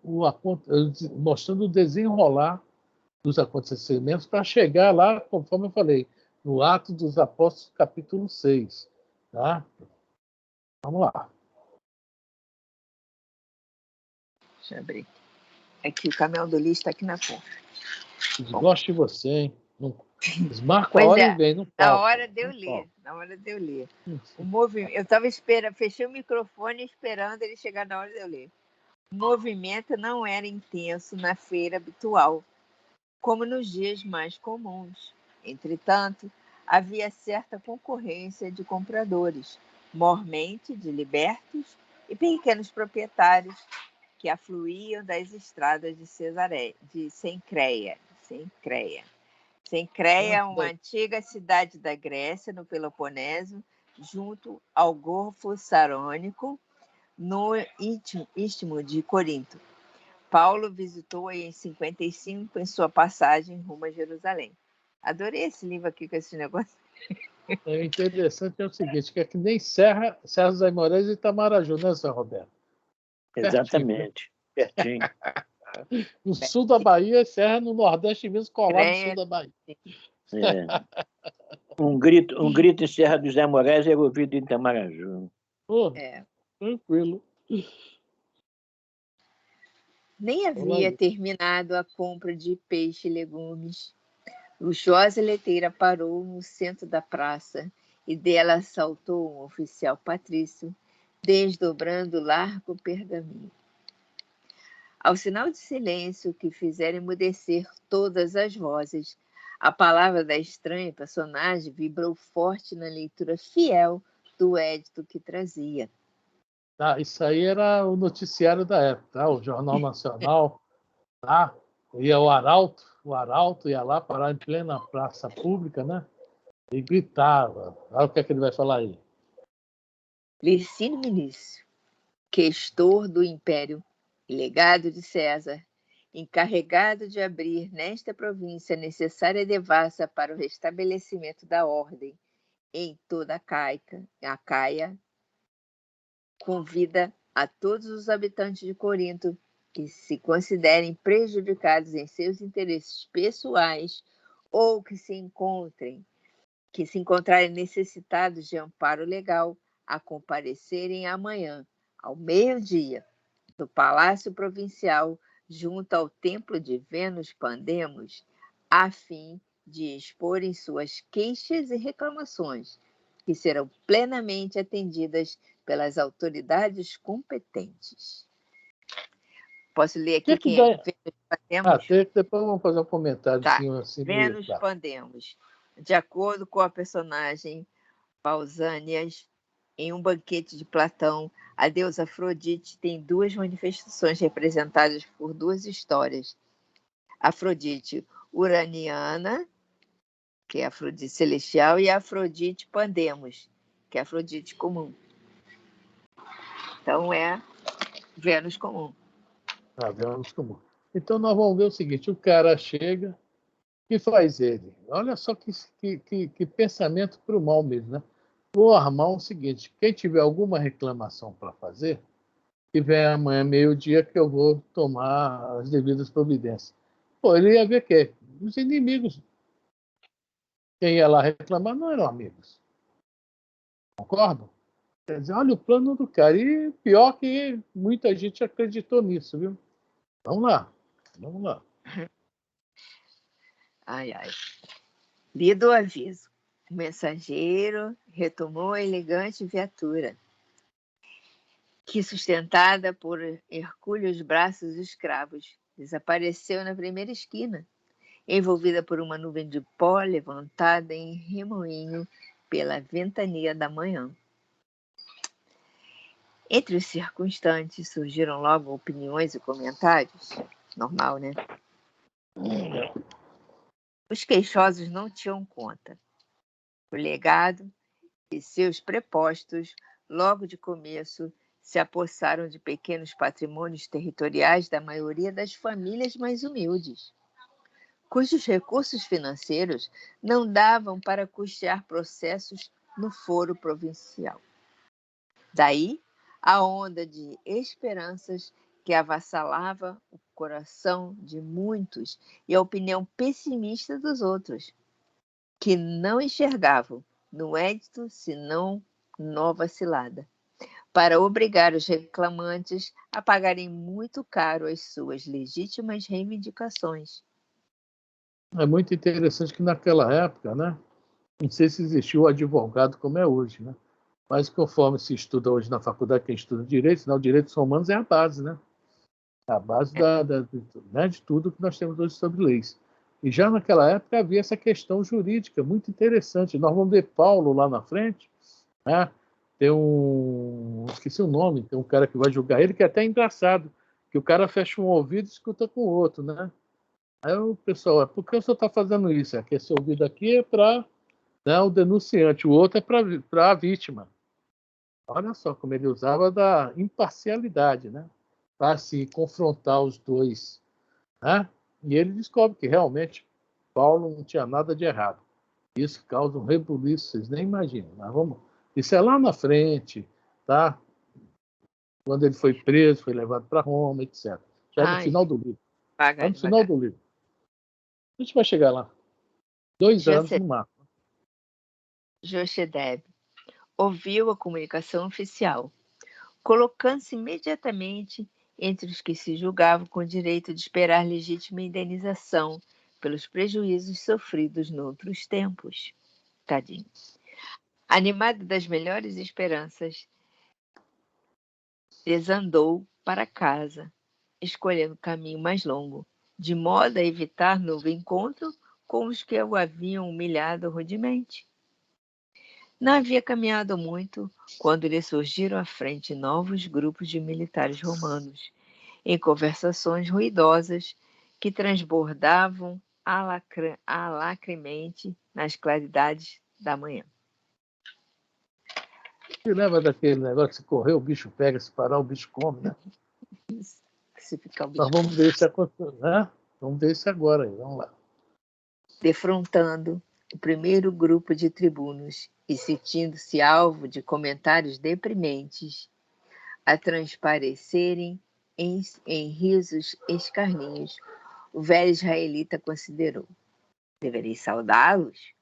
mostrando o desenrolar dos acontecimentos para chegar lá, conforme eu falei, no Atos dos Apóstolos, capítulo 6. Tá? Vamos lá. Deixa eu abrir. Aqui, o Camel do Lixo está aqui na frente. Desgoste de você, hein? Desmarca a Pois hora é, e vem, não na falta. hora de eu ler. Na hora de eu ler. O movimento, eu estava esperando, fechei o microfone esperando ele chegar na hora de eu ler. O movimento não era intenso na feira habitual, como nos dias mais comuns. Entretanto, havia certa concorrência de compradores, mormente de libertos e pequenos proprietários que afluíam das estradas de Cencreia. Cencreia é uma antiga cidade da Grécia, no Peloponeso, junto ao Golfo Sarônico, no istmo de Corinto. Paulo visitou em 55 em sua passagem rumo a Jerusalém. Adorei esse livro aqui com esse negócio. É interessante é o seguinte, que é que nem Serra dos Aimorés e Itamaraju, né, São Roberto? Exatamente, pertinho. No sul da Bahia, Serra no Nordeste mesmo, colado no sul da Bahia. É. Um grito em Serra dos Aimorés é ouvido em Itamaraju. Tranquilo. Nem havia terminado a compra de peixe e legumes. Luxuosa leiteira parou no centro da praça e dela saltou um oficial patrício, desdobrando largo pergaminho. Ao sinal de silêncio que fizera emudecer todas as vozes, a palavra da estranha personagem vibrou forte na leitura fiel do édito que trazia. Isso aí era o noticiário da época, tá? O Jornal Nacional, tá? Ia o Arauto ia lá parar em plena praça pública, né? E gritava. Olha o que é que ele vai falar aí. Licínio Milício, questor do Império, legado de César, encarregado de abrir nesta província a necessária devassa para o restabelecimento da ordem em toda a Caia, convida a todos os habitantes de Corinto que se considerem prejudicados em seus interesses pessoais ou que se encontrarem necessitados de amparo legal, a comparecerem amanhã, ao meio-dia, no Palácio Provincial, junto ao Templo de Vênus Pandemos, a fim de exporem suas queixas e reclamações, que serão plenamente atendidas pelas autoridades competentes. Posso ler aqui quem é? Vênus Pandemos? Depois vamos fazer um comentáriozinho assim. Vênus Pandemos. De acordo com a personagem Pausânias, em um banquete de Platão, a deusa Afrodite tem duas manifestações representadas por duas histórias. Afrodite uraniana, que é a Afrodite celestial, e a Afrodite Pandemos, que é a Afrodite comum. Então, é Vênus comum. Vênus comum. Então, nós vamos ver o seguinte, o cara chega, o que faz ele? Olha só que pensamento para o mal mesmo, né? Vou armar o seguinte, quem tiver alguma reclamação para fazer, que vem amanhã, meio-dia, que eu vou tomar as devidas providências. Pô, ele ia ver que os inimigos, quem ia lá reclamar, não eram amigos. Concordam? Quer dizer, olha o plano do cara. E pior que muita gente acreditou nisso, viu? Vamos lá. Vamos lá. Ai, ai. Lido o aviso. O mensageiro retomou a elegante viatura, que, sustentada por hercúleos braços escravos, desapareceu na primeira esquina, envolvida por uma nuvem de pó levantada em remoinho pela ventania da manhã. Entre os circunstantes surgiram logo opiniões e comentários. Normal, né? Os queixosos não tinham conta. O legado e seus prepostos, logo de começo, se apossaram de pequenos patrimônios territoriais da maioria das famílias mais humildes, cujos recursos financeiros não davam para custear processos no foro provincial. Daí, a onda de esperanças que avassalava o coração de muitos e a opinião pessimista dos outros, que não enxergavam no édito senão nova cilada, para obrigar os reclamantes a pagarem muito caro as suas legítimas reivindicações. É muito interessante que naquela época, né? Não sei se existiu o advogado como é hoje, né? Mas conforme se estuda hoje na faculdade, quem estuda direito, né, o direitos romanos é a base, né? A base né, de tudo que nós temos hoje sobre leis. E já naquela época havia essa questão jurídica muito interessante. Nós vamos ver Paulo lá na frente, né? Tem esqueci o nome, tem um cara que vai julgar ele, que é até engraçado, que o cara fecha um ouvido e escuta com o outro, né? Aí o pessoal, por que o senhor está fazendo isso? É que esse ouvido aqui é para, né, o denunciante, o outro é para a vítima. Olha só como ele usava da imparcialidade, né? Para se confrontar os dois, né? E ele descobre que realmente Paulo não tinha nada de errado. Isso causa um rebuliço, vocês nem imaginam. Mas vamos, isso é lá na frente, tá? Quando ele foi preso, foi levado para Roma, etc. Já no final do livro. Já no final do livro. A gente vai chegar lá. 2 anos no máximo. Jochebed ouviu a comunicação oficial, colocando-se imediatamente entre os que se julgavam com o direito de esperar legítima indenização pelos prejuízos sofridos noutros tempos. Tadinho. Animado das melhores esperanças, desandou para casa, escolhendo o caminho mais longo, de modo a evitar novo encontro com os que o haviam humilhado rudemente. Não havia caminhado muito quando lhe surgiram à frente novos grupos de militares romanos, em conversações ruidosas que transbordavam alacremente nas claridades da manhã. Você lembra daquele negócio que se correr, o bicho pega, se parar, o bicho come, né? Se ficar o bicho Nós vamos ver isso acontecendo, né? Vamos ver isso agora aí, vamos lá. defrontando o primeiro grupo de tribunos e sentindo-se alvo de comentários deprimentes, a transparecerem em risos escarninhos, o velho israelita considerou: deverei saudá-los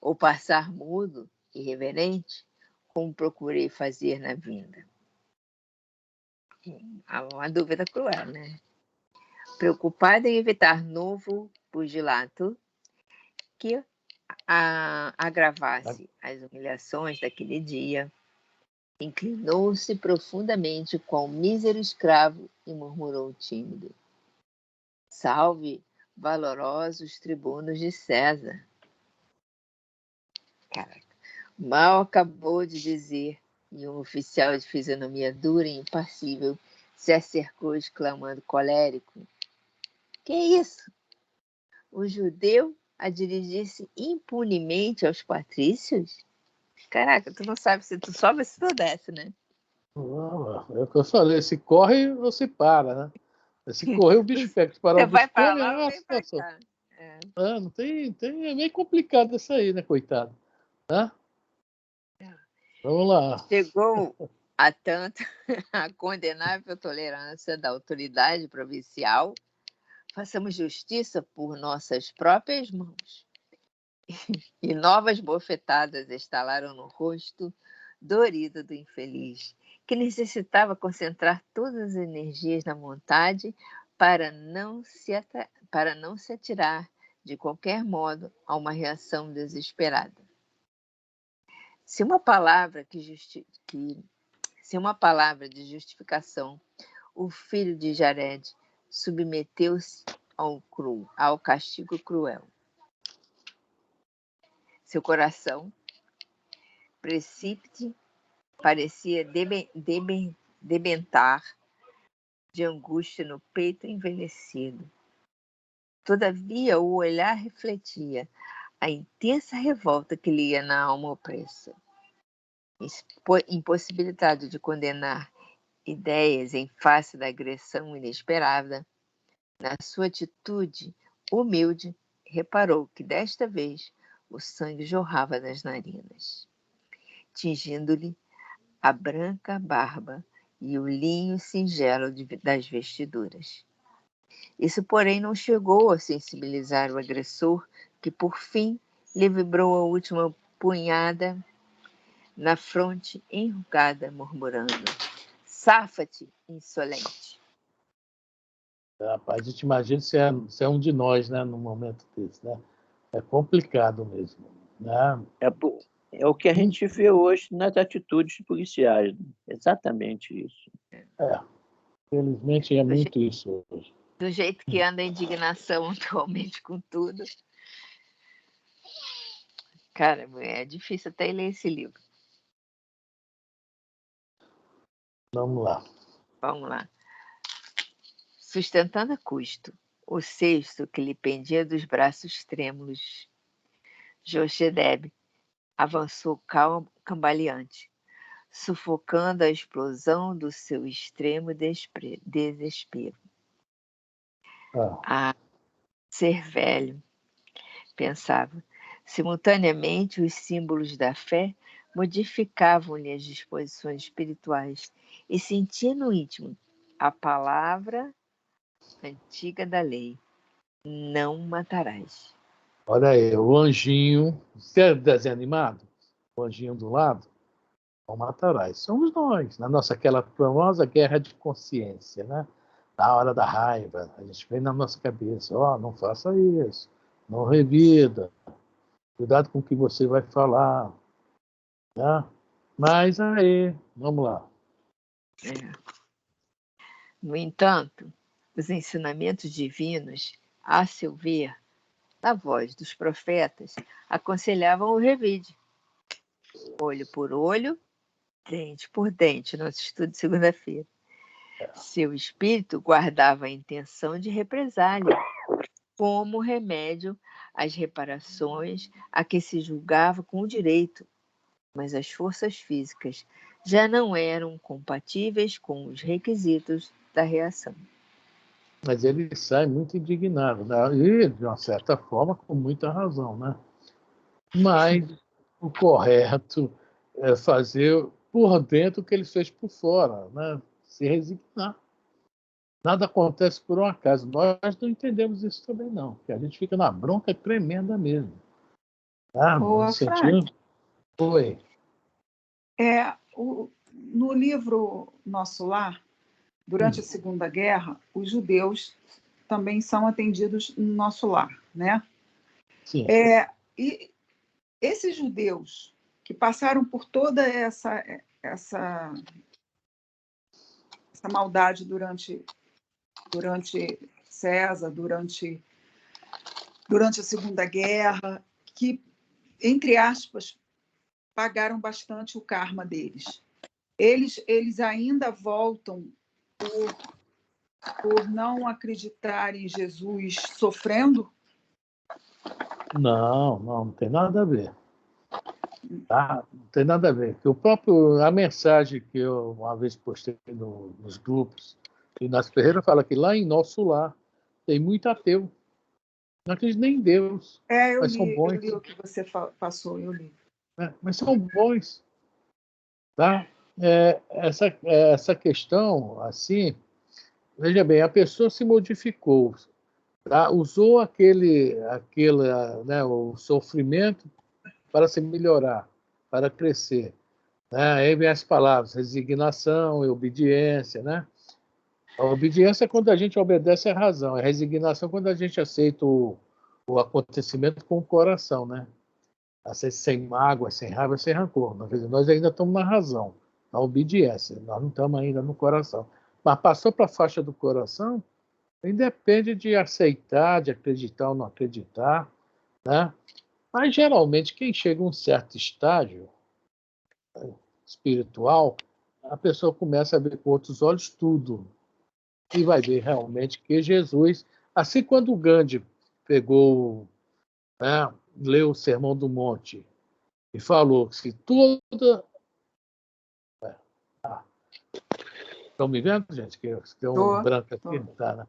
ou passar mudo e reverente, como procurei fazer na vinda? Há uma dúvida cruel, né? Preocupado em evitar novo pugilato que agravasse as humilhações daquele dia, inclinou-se profundamente com o mísero escravo e murmurou tímido: salve, valorosos tribunos de César. Caraca. Mal acabou de dizer, e um oficial de fisionomia dura e impassível se acercou exclamando colérico: que é isso? O judeu a dirigir-se impunemente aos patrícios? Caraca, tu não sabe se tu sobe ou se tu desce, né? É o que eu falei, se corre ou se para, né? Se correr, o bicho pega. Se parar, Você o bicho vai para come, lá é ou a vem para situação. cá? É. Não tem, é meio complicado isso aí, né, coitado? Né? Vamos lá. Chegou a tanto a condenável tolerância da autoridade provincial, façamos justiça por nossas próprias mãos. E novas bofetadas estalaram no rosto dorido do infeliz, que necessitava concentrar todas as energias na vontade para não se atirar de qualquer modo a uma reação desesperada. Se uma palavra de justificação o filho de Jared submeteu-se ao castigo cruel. Seu coração precípite parecia debentar de angústia no peito envelhecido. Todavia, o olhar refletia a intensa revolta que lhe ia na alma opressa. Impossibilitado de condenar ideias em face da agressão inesperada, na sua atitude humilde, reparou que desta vez o sangue jorrava das narinas, tingindo-lhe a branca barba e o linho singelo das vestiduras. Isso, porém, não chegou a sensibilizar o agressor, que, por fim, lhe vibrou a última punhada na fronte enrugada, murmurando: "Safa-te, insolente!" Rapaz, a gente imagina se é um de nós, né, num momento desse, né? É complicado mesmo, né? É o que a gente vê hoje nas atitudes policiais. Né? Exatamente isso. Infelizmente é muito isso hoje. Do jeito que anda a indignação atualmente com tudo. Cara, é difícil até ler esse livro. Vamos lá. Vamos lá. Sustentando a custo o cesto que lhe pendia dos braços trêmulos, Jochebed avançou cambaleante, sufocando a explosão do seu extremo desespero. Ser velho, pensava. Simultaneamente, os símbolos da fé modificavam-lhe as disposições espirituais e sentia no íntimo a palavra antiga da lei: não matarás. Olha aí, o anjinho, você é desenho animado? O anjinho do lado, não matarás. Somos nós, na nossa aquela famosa guerra de consciência, né? Na hora da raiva, a gente vem na nossa cabeça, não faça isso, não revida, cuidado com o que você vai falar, né? Mas aí, vamos lá. No entanto, os ensinamentos divinos, a seu ver, na voz dos profetas, aconselhavam o revide. Olho por olho, dente por dente, nosso estudo de segunda-feira. Seu espírito guardava a intenção de represália, como remédio às reparações a que se julgava com o direito, mas as forças físicas já não eram compatíveis com os requisitos da reação. Mas ele sai muito indignado, né? E, de uma certa forma, com muita razão, né? Mas o correto é fazer por dentro o que ele fez por fora, né? Se resignar. Nada acontece por um acaso. Nós não entendemos isso também, não. Porque a gente fica na bronca tremenda mesmo. Ô, sentindo? Oi. No livro Nosso Lar, durante a Segunda Guerra, os judeus também são atendidos no Nosso Lar, né? Sim. E esses judeus que passaram por toda essa maldade durante César, durante a Segunda Guerra, que, entre aspas, pagaram bastante o karma deles. Eles ainda voltam por não acreditar em Jesus sofrendo? Não tem nada a ver. Tá? Não tem nada a ver. A mensagem que eu uma vez postei nos grupos, e Inácio Ferreira fala que lá em Nosso Lar tem muito ateu. Não acredita nem em Deus. Eu são bons. Eu li o que você passou, eu li. Mas são bons. Tá? Essa questão, assim, veja bem, a pessoa se modificou, tá? Usou o sofrimento para se melhorar, para crescer. Aí vem as palavras, resignação e obediência, né? A obediência é quando a gente obedece à razão, a resignação é quando a gente aceita o acontecimento com o coração, né? Aceita sem mágoa, sem raiva, sem rancor. Nós ainda estamos na razão, na obediência, nós não estamos ainda no coração. Mas passou para a faixa do coração, independe de aceitar, de acreditar ou não acreditar, né? Mas geralmente quem chega a um certo estágio espiritual, a pessoa começa a ver com outros olhos tudo. E vai ver realmente que Jesus, assim quando o Gandhi pegou, né, leu o Sermão do Monte e falou que se toda... Estão me vendo, gente? Que tem um branco aqui. Tá, né?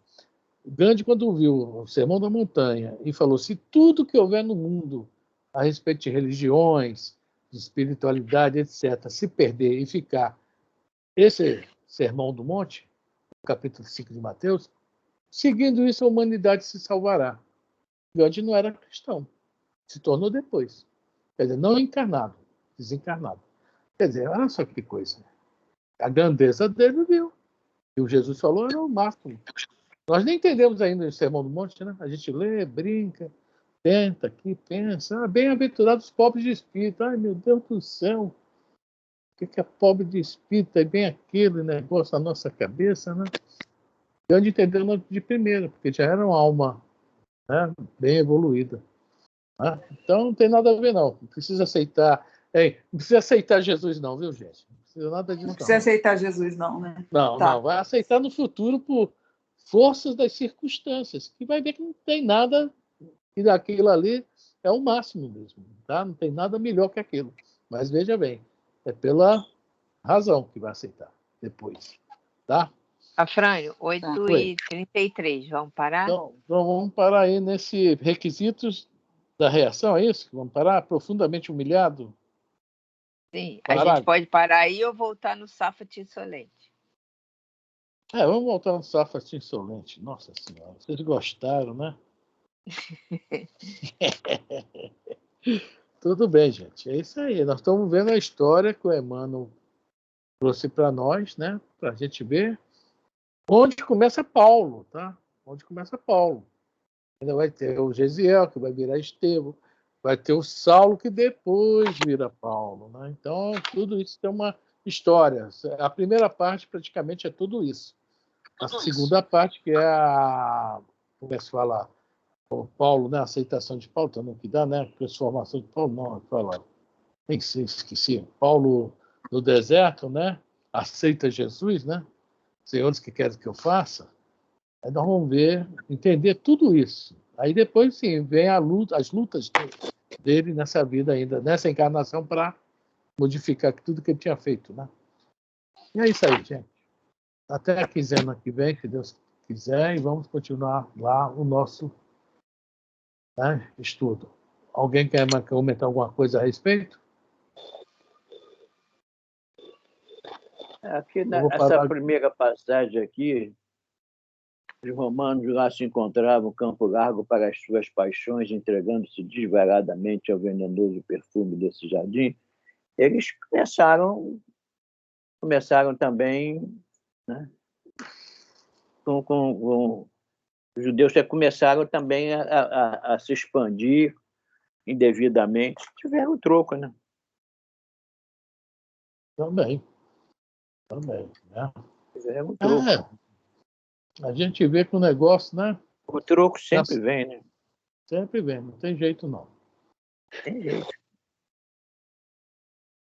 O Gandhi, quando viu o Sermão da Montanha e falou, se tudo que houver no mundo a respeito de religiões, de espiritualidade, etc., se perder e ficar esse Sermão do Monte, capítulo 5 de Mateus, seguindo isso a humanidade se salvará. Gandhi não era cristão, se tornou depois. Quer dizer, não encarnado, desencarnado. Quer dizer, olha só que coisa. A grandeza dele viu. E o Jesus falou era o máximo. Nós nem entendemos ainda o Sermão do Monte, né? A gente lê, brinca, tenta aqui, pensa. Bem-aventurados os pobres de espírito. Ai, meu Deus do céu. O que é pobre de espírito? É bem aquele negócio na nossa cabeça, né? Gandhi entendeu de primeira, porque já era uma alma, né, bem evoluída. Né? Então não tem nada a ver, não. Não precisa aceitar. Não precisa aceitar Jesus, não, viu, gente? Não precisa nada disso. Não precisa aceitar Jesus, não, né? Não, Tá. não. Vai aceitar no futuro por forças das circunstâncias, que vai ver que não tem nada, e daquilo ali é o máximo mesmo. Tá? Não tem nada melhor que aquilo. Mas veja bem, é pela razão que vai aceitar depois. Tá? Afrânio, 8h33, vamos parar? Então, vamos parar aí nesse requisitos da reação, é isso? Vamos parar? Profundamente humilhado? Sim, a gente pode parar aí ou voltar no Safat Insolente. Vamos voltar no Safat Insolente. Nossa Senhora, vocês gostaram, né? Tudo bem, gente. É isso aí. Nós estamos vendo a história que o Emmanuel trouxe para nós, né? Para a gente ver onde começa Paulo, tá? Onde começa Paulo. Ainda vai ter o Gesiel, que vai virar Estevão. Vai ter o Saulo, que depois vira Paulo. Né? Então, tudo isso tem uma história. A primeira parte, praticamente, é tudo isso. A segunda parte, que é a... Como é que se fala? O Paulo, né? A aceitação de Paulo, também que dá, né? Transformação de Paulo, não, fala. Nem sei, esqueci. Paulo no deserto, né? Aceita Jesus, né? Senhores que querem que eu faça. Aí nós vamos ver, entender tudo isso. Aí depois, sim, vem as lutas dele nessa vida ainda, nessa encarnação, para modificar tudo que ele tinha feito, né? E é isso aí, gente. Até a quinzena que vem, se Deus quiser, e vamos continuar lá o nosso, né, estudo. Alguém quer comentar alguma coisa a respeito? Aqui, essa primeira passagem aqui, os romanos lá se encontravam campo largo para as suas paixões, entregando-se desvaradamente ao venenoso perfume desse jardim. Eles começaram também, né, com os judeus que começaram também a se expandir indevidamente. Tiveram troco, né? Também, né? Tiveram troco. A gente vê que o negócio, né? O troco sempre vem, né? Sempre vem, não tem jeito não. Tem jeito.